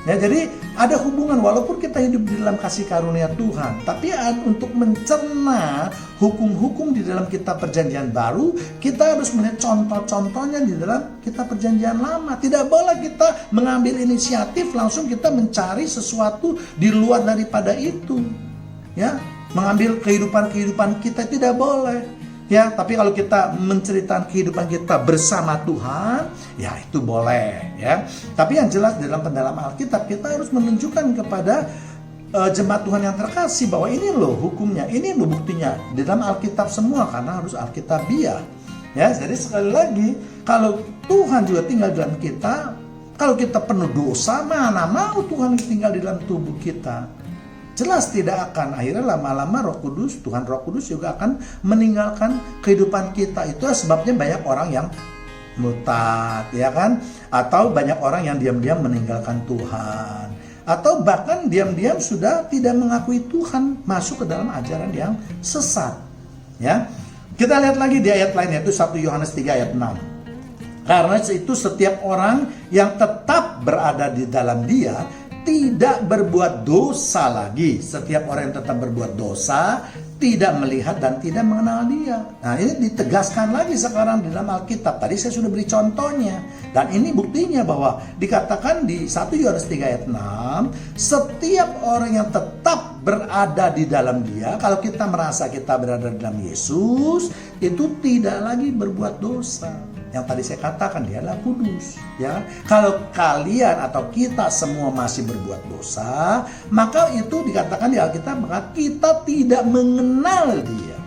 Ya, jadi ada hubungan walaupun kita hidup di dalam kasih karunia Tuhan, tapi untuk mencerna hukum-hukum di dalam kitab perjanjian baru, kita harus melihat contoh-contohnya di dalam kitab perjanjian lama. Tidak boleh kita mengambil inisiatif langsung kita mencari sesuatu di luar daripada itu. Ya, mengambil kehidupan kita tidak boleh. Ya, tapi kalau kita menceritakan kehidupan kita bersama Tuhan, ya itu boleh, ya. Tapi yang jelas dalam pendalaman Alkitab kita harus menunjukkan kepada jemaat Tuhan yang terkasih bahwa ini loh hukumnya, ini loh buktinya di dalam Alkitab semua, karena harus Alkitabiah. Ya, jadi sekali lagi kalau Tuhan juga tinggal dalam kita, kalau kita penuh dosa, mana mau Tuhan tinggal di dalam tubuh kita? Jelas tidak akan. Akhirnya lama-lama Tuhan Roh Kudus juga akan meninggalkan kehidupan kita. Itu sebabnya banyak orang yang murtad, ya kan? Atau banyak orang yang diam-diam meninggalkan Tuhan. Atau bahkan diam-diam sudah tidak mengakui Tuhan, masuk ke dalam ajaran yang sesat. Ya. Kita lihat lagi di ayat lain, yaitu 1 Yohanes 3 ayat 6. Karena itu setiap orang yang tetap berada di dalam Dia tidak berbuat dosa lagi. Setiap orang yang tetap berbuat dosa tidak melihat dan tidak mengenal Dia. Nah, ini ditegaskan lagi sekarang di dalam Alkitab. Tadi saya sudah beri contohnya. Dan ini buktinya bahwa dikatakan di 1 Yohanes 3 ayat 6, setiap orang yang tetap berada di dalam Dia, kalau kita merasa kita berada di dalam Yesus, itu tidak lagi berbuat dosa. Yang tadi saya katakan, Dia adalah kudus, ya. Kalau kalian atau kita semua masih berbuat dosa, maka itu dikatakan di Alkitab, maka kita tidak mengenal Dia.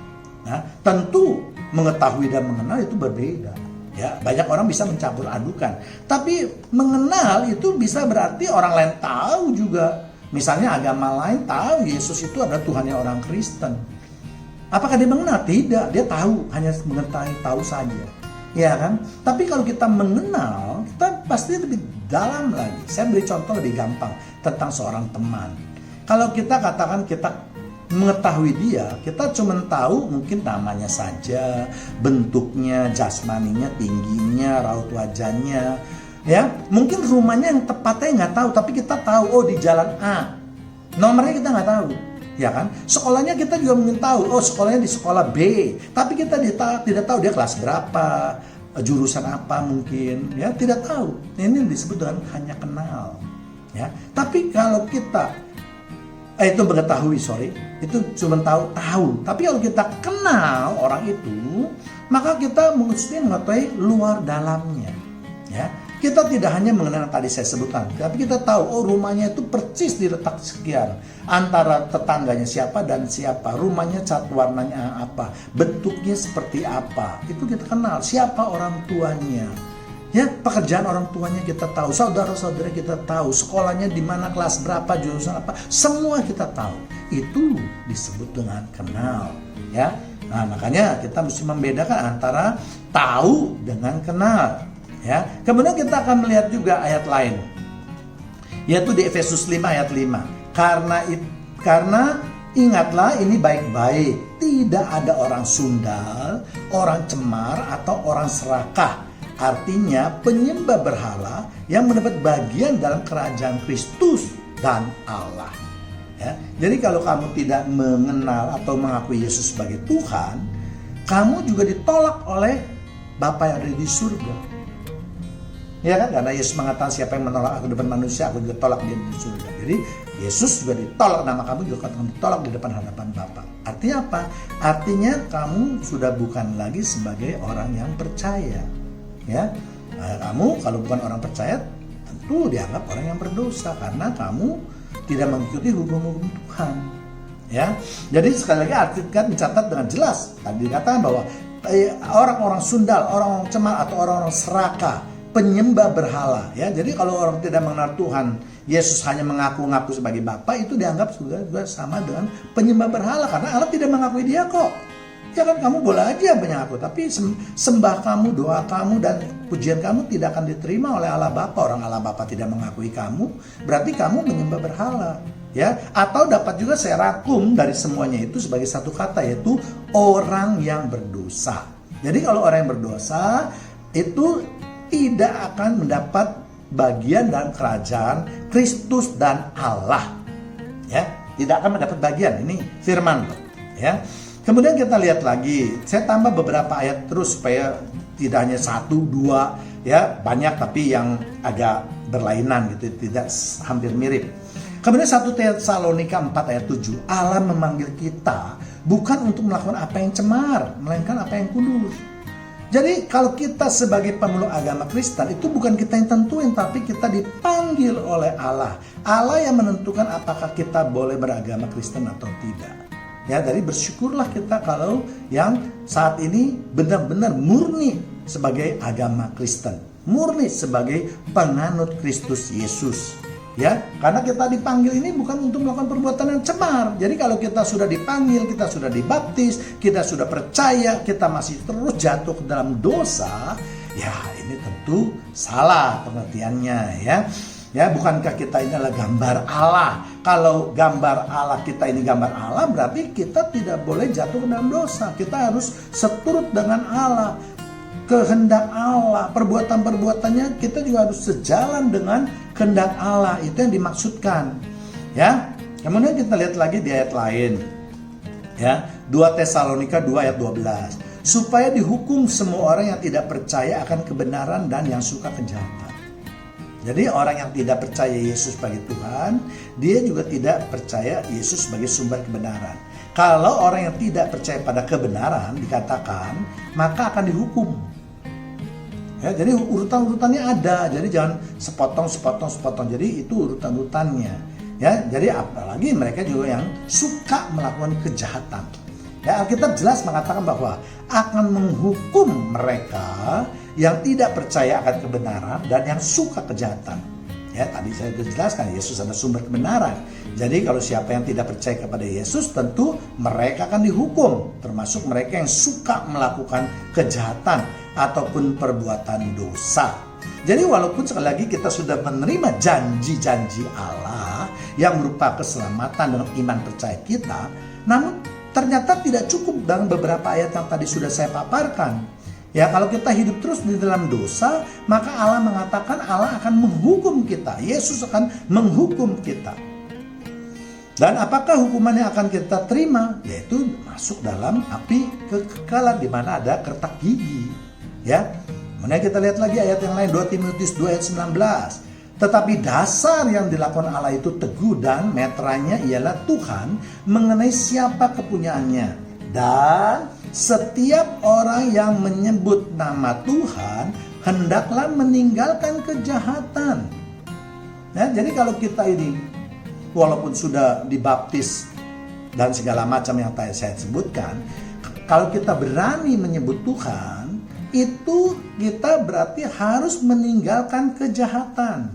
Nah, tentu mengetahui dan mengenal itu berbeda, ya. Banyak orang bisa mencampur adukan, tapi mengenal itu bisa berarti orang lain tahu juga. Misalnya agama lain tahu Yesus itu adalah Tuhannya orang Kristen. Apakah dia mengenal? Tidak, dia tahu, hanya mengetahui, tahu saja. Ya kan? Tapi kalau kita mengenal, kita pasti lebih dalam lagi. Saya beri contoh lebih gampang tentang seorang teman. Kalau kita katakan kita mengetahui dia, kita cuma tahu mungkin namanya saja, bentuknya, jasmaninya, tingginya, raut wajahnya, ya. Mungkin rumahnya yang tepatnya nggak tahu, tapi kita tahu, oh di jalan A. Nomornya kita nggak tahu, ya kan? Sekolahnya kita juga mungkin tahu, oh sekolahnya di sekolah B, tapi kita tidak tahu dia kelas berapa, jurusan apa mungkin, ya tidak tahu. Ini disebut dengan hanya kenal, ya. Tapi kalau kita itu mengetahui, itu cuma tahu. Tapi kalau kita kenal orang itu, maka kita mesti mengetahui luar dalamnya, ya. Kita tidak hanya mengenal yang tadi saya sebutkan, tapi kita tahu, oh rumahnya itu persis diletak sekian, antara tetangganya siapa dan siapa, rumahnya cat warnanya apa, bentuknya seperti apa, itu kita kenal. Siapa orang tuanya, ya, pekerjaan orang tuanya kita tahu, saudara-saudara kita tahu, sekolahnya di mana, kelas berapa, jurusan apa, semua kita tahu. Itu disebut dengan kenal, ya. Nah, makanya kita mesti membedakan antara tahu dengan kenal, ya. Kemudian kita akan melihat juga ayat lain, yaitu di Efesus 5 ayat 5. Karena ingatlah ini baik-baik, tidak ada orang sundal, orang cemar, atau orang serakah. Artinya penyembah berhala yang mendapat bagian dalam kerajaan Kristus dan Allah. Ya, jadi kalau kamu tidak mengenal atau mengakui Yesus sebagai Tuhan, kamu juga ditolak oleh Bapa yang ada di surga. Ya kan? Karena Yesus mengatakan siapa yang menolak aku di depan manusia, aku juga tolak dia di surga. Jadi Yesus juga ditolak, nama kamu juga akan ditolak di depan hadapan Bapa. Artinya apa? Artinya kamu sudah bukan lagi sebagai orang yang percaya. Ya, nah, kamu kalau bukan orang percaya tentu dianggap orang yang berdosa karena kamu tidak mengikuti hukum-hukum Tuhan. Ya, jadi sekali lagi Alkitab mencatat dengan jelas. Tadi dikatakan bahwa orang-orang sundal, orang-orang cemar, atau orang-orang serakah, penyembah berhala. Ya, jadi kalau orang tidak mengenal Tuhan, Yesus hanya mengaku-ngaku sebagai Bapa, itu dianggap juga sama dengan penyembah berhala karena Allah tidak mengakui dia kok. Ya kan, kamu boleh aja mengaku, tapi sembah kamu, doa kamu, dan pujian kamu tidak akan diterima oleh Allah Bapa. Orang Allah Bapa tidak mengakui kamu, berarti kamu menyembah berhala. Ya, atau dapat juga saya rangkum dari semuanya itu sebagai satu kata, yaitu orang yang berdosa. Jadi kalau orang yang berdosa itu tidak akan mendapat bagian dalam kerajaan Kristus dan Allah. Ya, tidak akan mendapat bagian. Ini firman, ya. Kemudian kita lihat lagi, saya tambah beberapa ayat terus supaya tidak hanya 1, 2, ya banyak tapi yang agak berlainan gitu, tidak hampir mirip. Kemudian 1 Tesalonika 4 ayat 7, Allah memanggil kita bukan untuk melakukan apa yang cemar, melainkan apa yang kudus. Jadi kalau kita sebagai pemeluk agama Kristen, itu bukan kita yang tentuin, tapi kita dipanggil oleh Allah. Allah yang menentukan apakah kita boleh beragama Kristen atau tidak. Ya, jadi bersyukurlah kita kalau yang saat ini benar-benar murni sebagai agama Kristen, murni sebagai penganut Kristus Yesus. Ya, karena kita dipanggil ini bukan untuk melakukan perbuatan yang cemar. Jadi kalau kita sudah dipanggil, kita sudah dibaptis, kita sudah percaya, kita masih terus jatuh ke dalam dosa, ya ini tentu salah pengertiannya, ya. Ya, bukankah kita ini adalah gambar Allah? Kalau gambar Allah, kita ini gambar Allah, berarti kita tidak boleh jatuh ke dalam dosa. Kita harus seturut dengan Allah, kehendak Allah, perbuatan-perbuatannya kita juga harus sejalan dengan kehendak Allah. Itu yang dimaksudkan. Ya. Kemudian kita lihat lagi di ayat lain. Ya, 2 Tesalonika 2 ayat 12. Supaya dihukum semua orang yang tidak percaya akan kebenaran dan yang suka kejahatan. Jadi orang yang tidak percaya Yesus sebagai Tuhan, dia juga tidak percaya Yesus sebagai sumber kebenaran. Kalau orang yang tidak percaya pada kebenaran dikatakan, maka akan dihukum. Ya, jadi urutan-urutannya ada, jadi jangan sepotong. Jadi itu urutan-urutannya. Ya, jadi apalagi mereka juga yang suka melakukan kejahatan. Ya, Alkitab jelas mengatakan bahwa akan menghukum mereka yang tidak percaya akan kebenaran dan yang suka kejahatan. Ya, tadi saya sudah jelaskan Yesus adalah sumber kebenaran. Jadi kalau siapa yang tidak percaya kepada Yesus, tentu mereka akan dihukum, termasuk mereka yang suka melakukan kejahatan ataupun perbuatan dosa. Jadi walaupun sekali lagi kita sudah menerima janji-janji Allah yang berupa keselamatan dan iman percaya kita, Namun ternyata tidak cukup dengan beberapa ayat yang tadi sudah saya paparkan. Ya, kalau kita hidup terus di dalam dosa, maka Allah mengatakan Allah akan menghukum kita. Yesus akan menghukum kita. Dan apakah hukuman yang akan kita terima? Yaitu masuk dalam api kekekalan di mana ada kertak gigi. Ya. Kemudian kita lihat lagi ayat yang lain, 2 Timotius 2 ayat 19. Tetapi dasar yang dilakukan Allah itu teguh dan meteranya ialah Tuhan mengenai siapa kepunyaannya. Dan setiap orang yang menyebut nama Tuhan hendaklah meninggalkan kejahatan. Ya, jadi kalau kita ini walaupun sudah dibaptis dan segala macam yang tadi saya sebutkan, kalau kita berani menyebut Tuhan, itu kita berarti harus meninggalkan kejahatan.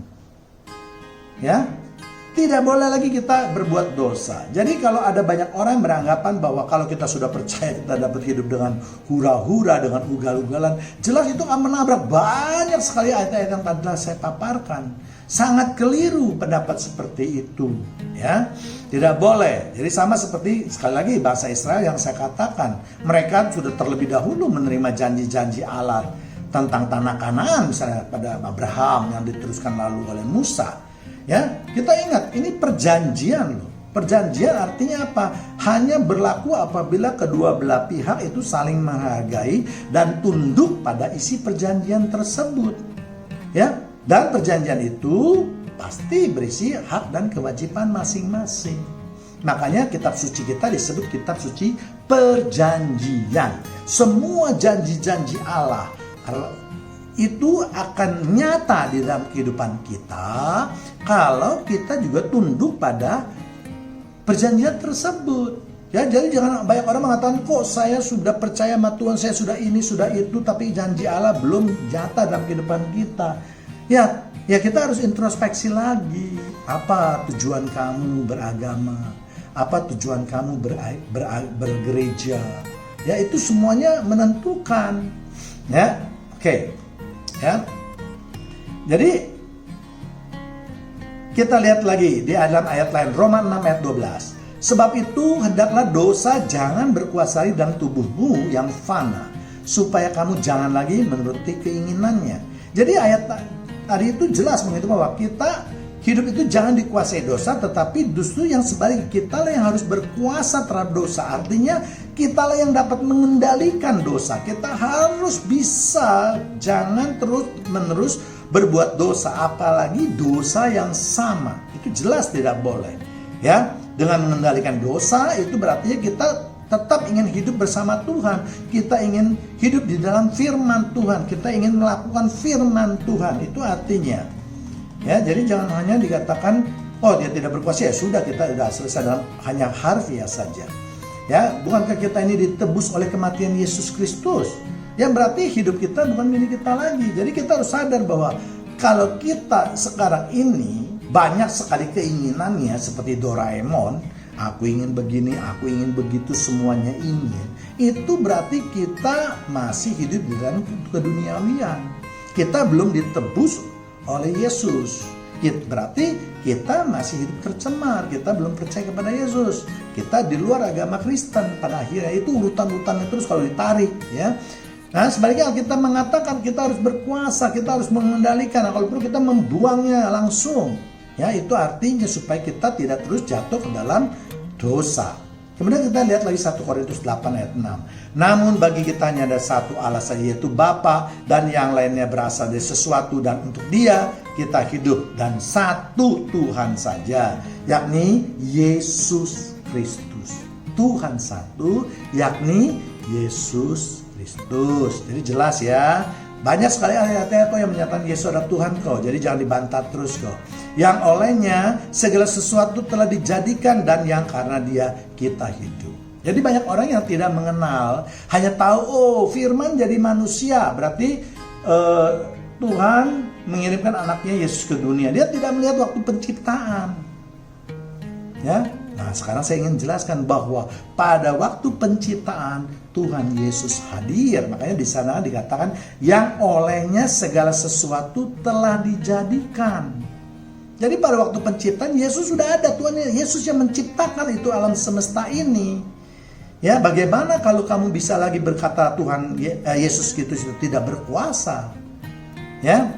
Ya, tidak boleh lagi kita berbuat dosa. Jadi kalau ada banyak orang yang beranggapan bahwa kalau kita sudah percaya kita dapat hidup dengan hura-hura, dengan ugal-ugalan, jelas itu akan menabrak banyak sekali ayat-ayat yang tadi saya paparkan. Sangat keliru pendapat seperti itu, ya. Tidak boleh. Jadi sama seperti sekali lagi bahasa Israel yang saya katakan, mereka sudah terlebih dahulu menerima janji-janji Allah tentang tanah Kanaan misalnya pada Abraham yang diteruskan lalu oleh Musa. Ya, kita ingat ini perjanjian loh. Perjanjian artinya apa? Hanya berlaku apabila kedua belah pihak itu saling menghargai dan tunduk pada isi perjanjian tersebut. Ya, dan perjanjian itu pasti berisi hak dan kewajiban masing-masing. Makanya kitab suci kita disebut kitab suci perjanjian. Semua janji-janji Allah itu akan nyata di dalam kehidupan kita kalau kita juga tunduk pada perjanjian tersebut. Ya, jadi jangan banyak orang mengatakan kok saya sudah percaya sama Tuhan, saya sudah ini, sudah itu, tapi janji Allah belum nyata dalam kehidupan kita. Ya kita harus introspeksi lagi. Apa tujuan kamu beragama? Apa tujuan kamu bergereja? Ya, itu semuanya menentukan. Ya, oke. Ya. Jadi kita lihat lagi di dalam ayat lain, Roma 6 ayat 12. Sebab itu hendaklah dosa jangan berkuasa dalam tubuhmu yang fana, supaya kamu jangan lagi menuruti keinginannya. Jadi ayat tadi itu jelas mengatakan bahwa kita hidup itu jangan dikuasai dosa, tetapi justru yang sebaliknya kita lah yang harus berkuasa terhadap dosa. Artinya kita lah yang dapat mengendalikan dosa. Kita harus bisa jangan terus-menerus berbuat dosa, apalagi dosa yang sama. Itu jelas tidak boleh. Ya, dengan mengendalikan dosa itu berarti kita tetap ingin hidup bersama Tuhan. Kita ingin hidup di dalam firman Tuhan. Kita ingin melakukan firman Tuhan. Itu artinya. Ya, jadi jangan hanya dikatakan oh dia tidak berkuasa, ya sudah kita sudah selesai dalam hanya harfiah saja. Ya, bukankah kita ini ditebus oleh kematian Yesus Kristus? Yang berarti hidup kita bukan milik kita lagi. Jadi kita harus sadar bahwa kalau kita sekarang ini banyak sekali keinginannya seperti Doraemon, aku ingin begini, aku ingin begitu, semuanya ingin. Itu berarti kita masih hidup di dalam keduniawian. Kita belum ditebus oleh Yesus. Berarti kita masih hidup tercemar, kita belum percaya kepada Yesus. Kita di luar agama Kristen. Pada akhirnya itu urutan-urutannya terus kalau ditarik, ya. Nah, sebaliknya kita mengatakan kita harus berkuasa, kita harus mengendalikan. Nah, kalau perlu kita membuangnya langsung. Ya, itu artinya supaya kita tidak terus jatuh ke dalam dosa. Kemudian kita lihat lagi 1 Korintus 8 ayat 6. Namun bagi kita hanya ada satu Allah saja, yaitu Bapa, dan yang lainnya berasal dari sesuatu, dan untuk Dia kita hidup, dan satu Tuhan saja, yakni Yesus Kristus. Tuhan satu, yakni Yesus Kristus. Jadi jelas ya. Banyak sekali ayat-ayat yang menyatakan Yesus adalah Tuhan kau. Jadi jangan dibantah terus kau. Yang olehnya segala sesuatu telah dijadikan, dan yang karena Dia kita hidup. Jadi banyak orang yang tidak mengenal, hanya tahu oh firman jadi manusia, berarti Tuhan mengirimkan anaknya Yesus ke dunia. Dia tidak melihat waktu penciptaan. Ya. Nah, sekarang saya ingin jelaskan bahwa pada waktu penciptaan Tuhan Yesus hadir. Makanya di sana dikatakan yang olehnya segala sesuatu telah dijadikan. Jadi pada waktu penciptaan Yesus sudah ada. Tuhan Yesus yang menciptakan itu alam semesta ini. Ya, bagaimana kalau kamu bisa lagi berkata Tuhan Yesus Kristus itu tidak berkuasa? Ya.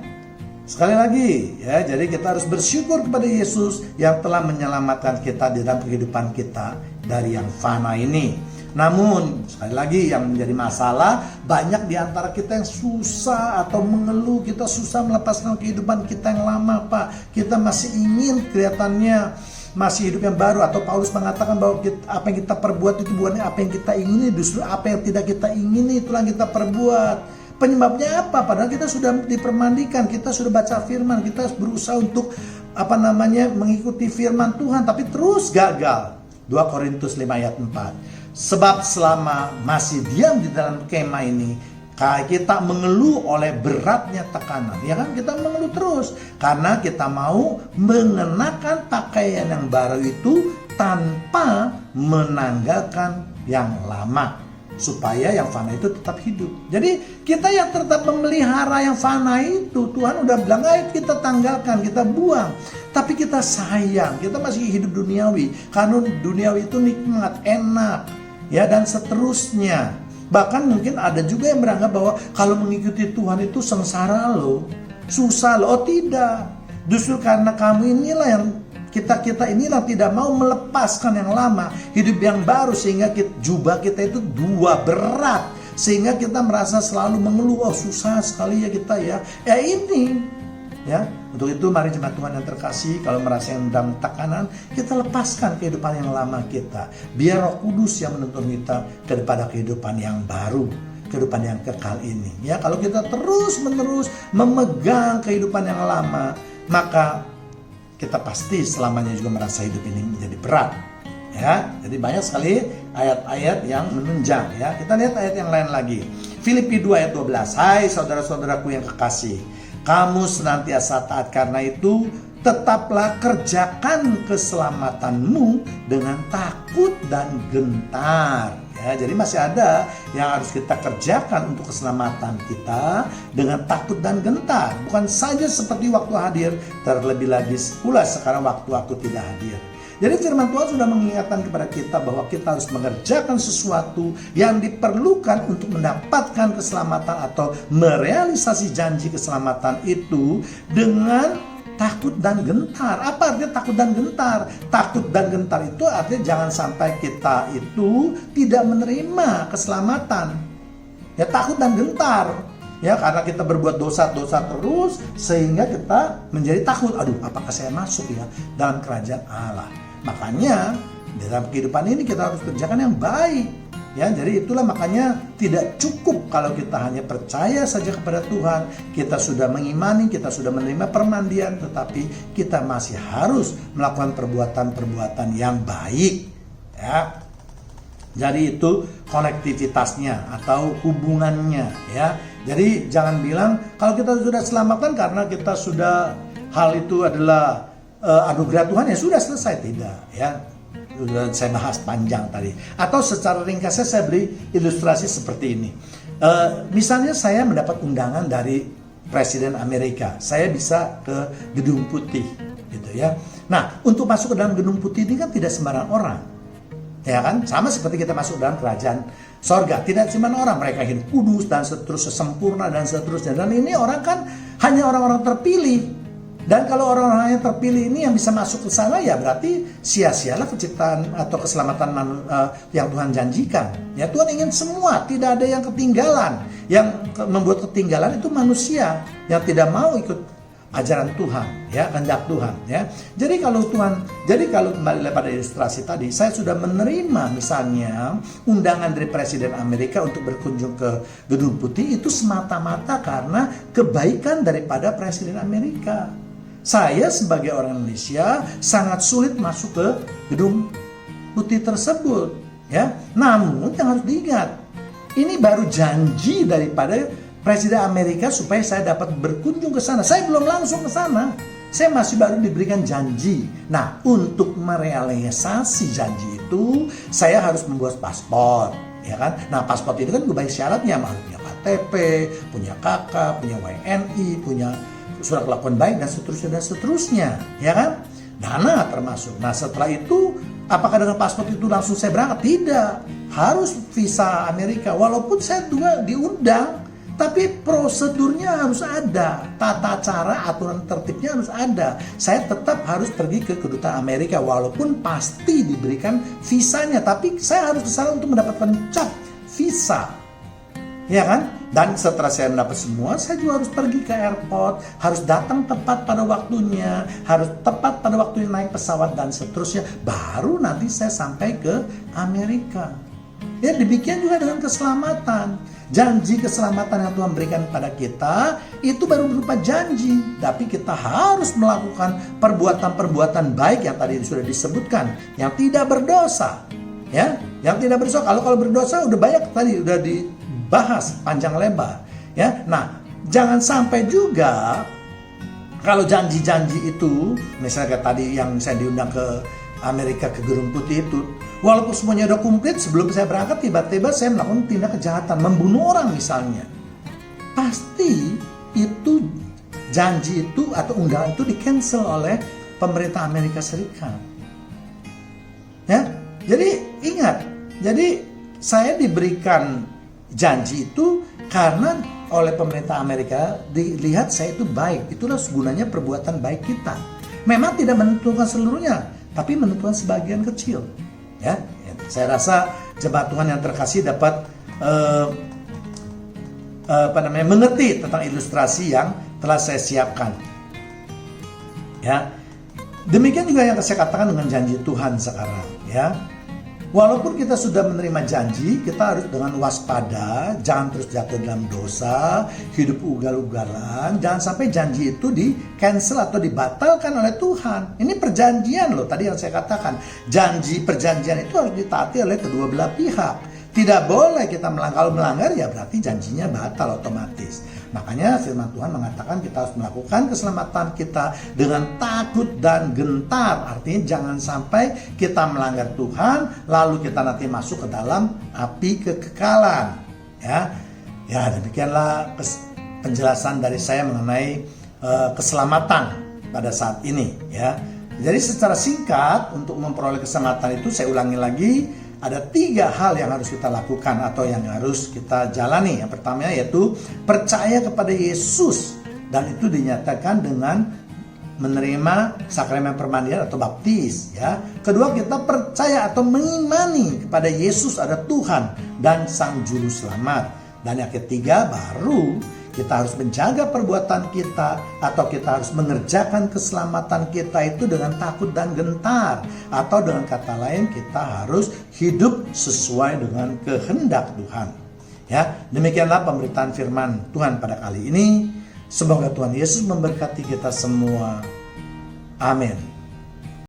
Sekali lagi, ya, jadi kita harus bersyukur kepada Yesus yang telah menyelamatkan kita di dalam kehidupan kita dari yang fana ini. Namun, sekali lagi yang menjadi masalah, banyak di antara kita yang susah atau mengeluh, kita susah melepaskan kehidupan kita yang lama, Pak. Kita masih ingin kelihatannya masih hidup yang baru, atau Paulus mengatakan bahwa apa yang kita perbuat itu bukan apa yang kita ingini, justru apa yang tidak kita ingini itulah yang kita perbuat. Penyebabnya apa? Padahal kita sudah dipermandikan, kita sudah baca firman, kita berusaha untuk mengikuti firman Tuhan, tapi terus gagal. 2 Korintus 5 ayat 4. Sebab selama masih diam di dalam kemah ini, kita mengeluh oleh beratnya tekanan. Ya kan, kita mengeluh terus karena kita mau mengenakan pakaian yang baru itu tanpa menanggalkan yang lama, supaya yang fana itu tetap hidup. Jadi kita yang tetap memelihara yang fana itu, Tuhan udah bilang, ayo kita tanggalkan, kita buang. Tapi kita sayang, kita masih hidup duniawi. Karena duniawi itu nikmat, enak, ya, dan seterusnya. Bahkan mungkin ada juga yang beranggap bahwa kalau mengikuti Tuhan itu sengsara loh, susah loh. Oh tidak, justru karena kamu inilah yang kita inilah tidak mau melepaskan yang lama, hidup yang baru, sehingga jubah kita itu berat, sehingga kita merasa selalu mengeluh, oh susah sekali ya kita ya. Ya ini, ya, untuk itu mari jemaat Tuhan yang terkasih, kalau merasa yang dalam tekanan, kita lepaskan kehidupan yang lama kita, biar Roh Kudus yang menuntun kita kepada kehidupan yang baru, kehidupan yang kekal ini. Ya, kalau kita terus-menerus memegang kehidupan yang lama, maka kita pasti selamanya juga merasa hidup ini menjadi berat. Ya, jadi banyak sekali ayat-ayat yang menunjang. Ya, kita lihat ayat yang lain lagi. Filipi 2 ayat 12. Hai saudara-saudaraku yang kekasih, kamu senantiasa taat, karena itu tetaplah kerjakan keselamatanmu dengan takut dan gentar. Ya, jadi masih ada yang harus kita kerjakan untuk keselamatan kita dengan takut dan gentar. Bukan saja seperti waktu hadir, terlebih lagi pula sekarang waktu tidak hadir. Jadi firman Tuhan sudah mengingatkan kepada kita bahwa kita harus mengerjakan sesuatu yang diperlukan untuk mendapatkan keselamatan atau merealisasi janji keselamatan itu dengan takut dan gentar. Apa artinya takut dan gentar? Takut dan gentar itu artinya jangan sampai kita itu tidak menerima keselamatan. Ya, takut dan gentar. Ya, karena kita berbuat dosa-dosa terus sehingga kita menjadi takut. Aduh, apakah saya masuk ya dalam kerajaan Allah? Makanya dalam kehidupan ini kita harus kerjakan yang baik. Ya, jadi itulah makanya tidak cukup kalau kita hanya percaya saja kepada Tuhan, kita sudah mengimani, kita sudah menerima permandian, tetapi kita masih harus melakukan perbuatan-perbuatan yang baik. Ya, jadi itu konektivitasnya atau hubungannya. Ya, jadi jangan bilang kalau kita sudah selamatkan karena kita sudah hal itu adalah anugerah Tuhan ya sudah selesai, tidak. Ya. Saya bahas panjang tadi. Atau secara ringkasnya saya beri ilustrasi seperti ini. Misalnya saya mendapat undangan dari Presiden Amerika, saya bisa ke Gedung Putih, gitu ya. Nah, untuk masuk ke dalam Gedung Putih ini kan tidak sembarang orang, ya kan? Sama seperti kita masuk dalam kerajaan sorga, tidak sembarang orang. Mereka hidup kudus dan seterusnya, sempurna dan seterusnya. Dan ini orang kan hanya orang-orang terpilih. Dan kalau orang-orang yang terpilih ini yang bisa masuk ke sana, ya berarti sia-sialah penciptaan atau keselamatan yang Tuhan janjikan. Ya, Tuhan ingin semua, tidak ada yang ketinggalan. Yang membuat ketinggalan itu manusia yang tidak mau ikut ajaran Tuhan, ya, kehendak Tuhan, ya. Jadi kalau kembali pada ilustrasi tadi, saya sudah menerima misalnya undangan dari Presiden Amerika untuk berkunjung ke Gedung Putih, itu semata-mata karena kebaikan daripada Presiden Amerika. Saya sebagai orang Indonesia sangat sulit masuk ke Gedung Putih tersebut, ya. Namun yang harus diingat, ini baru janji daripada Presiden Amerika supaya saya dapat berkunjung ke sana. Saya belum langsung ke sana. Saya masih baru diberikan janji. Nah, untuk merealisasi janji itu, saya harus membuat paspor, ya kan? Nah, paspor itu kan banyak syaratnya, harus punya KTP, punya KK, punya WNI, punya surat kelakuan baik dan seterusnya, ya kan? Dana termasuk. Nah, setelah itu apakah dengan paspor itu langsung saya berangkat? Tidak, harus visa Amerika. Walaupun saya juga diundang, tapi prosedurnya harus ada, tata cara, aturan tertibnya harus ada. Saya tetap harus pergi ke kedutaan Amerika walaupun pasti diberikan visanya, tapi saya harus ke sana untuk mendapatkan cap visa, ya kan? Dan setelah saya mendapat semua, saya juga harus pergi ke airport, harus datang tepat pada waktunya, harus tepat pada waktunya naik pesawat dan seterusnya. Baru nanti saya sampai ke Amerika. Ya, demikian juga dengan keselamatan. Janji keselamatan yang Tuhan berikan pada kita itu baru berupa janji, tapi kita harus melakukan perbuatan-perbuatan baik yang tadi sudah disebutkan, yang tidak berdosa, ya, yang tidak berdosa. Kalau berdosa udah banyak tadi, udah dibahas panjang lebar, ya. Nah, jangan sampai juga kalau janji-janji itu, misalnya kayak tadi yang saya diundang ke Amerika, ke Gedung Putih itu, walaupun semuanya udah komplit, sebelum saya berangkat tiba-tiba saya melakukan tindak kejahatan, membunuh orang misalnya. Pasti itu janji itu atau undangan itu di-cancel oleh pemerintah Amerika Serikat. Ya, jadi ingat, jadi saya diberikan janji itu karena oleh pemerintah Amerika dilihat saya itu baik. Itulah gunanya perbuatan baik kita. Memang tidak menentukan seluruhnya, tapi menentukan sebagian kecil. Ya, saya rasa jemaat Tuhan yang terkasih dapat mengerti tentang ilustrasi yang telah saya siapkan. Ya, demikian juga yang saya katakan dengan janji Tuhan sekarang. Ya, walaupun kita sudah menerima janji, kita harus dengan waspada, jangan terus jatuh dalam dosa, hidup ugal-ugalan, jangan sampai janji itu di-cancel atau dibatalkan oleh Tuhan. Ini perjanjian loh, tadi yang saya katakan. Janji perjanjian itu harus ditaati oleh kedua belah pihak. Tidak boleh kita melanggar, kalau melanggar ya berarti janjinya batal otomatis. Makanya firman Tuhan mengatakan kita harus melakukan keselamatan kita dengan takut dan gentar. Artinya jangan sampai kita melanggar Tuhan lalu kita nanti masuk ke dalam api kekekalan. Ya, demikianlah penjelasan dari saya mengenai keselamatan pada saat ini. Ya, jadi secara singkat untuk memperoleh keselamatan itu saya ulangi lagi. Ada 3 hal yang harus kita lakukan atau yang harus kita jalani. Yang pertama yaitu percaya kepada Yesus, dan itu dinyatakan dengan menerima sakramen permandian atau baptis. Ya. Kedua, kita percaya atau mengimani kepada Yesus ada Tuhan dan Sang Juru Selamat. Dan yang ketiga, baru kita harus menjaga perbuatan kita atau kita harus mengerjakan keselamatan kita itu dengan takut dan gentar. Atau dengan kata lain, kita harus hidup sesuai dengan kehendak Tuhan. Ya, demikianlah pemberitaan firman Tuhan pada kali ini. Semoga Tuhan Yesus memberkati kita semua. Amin.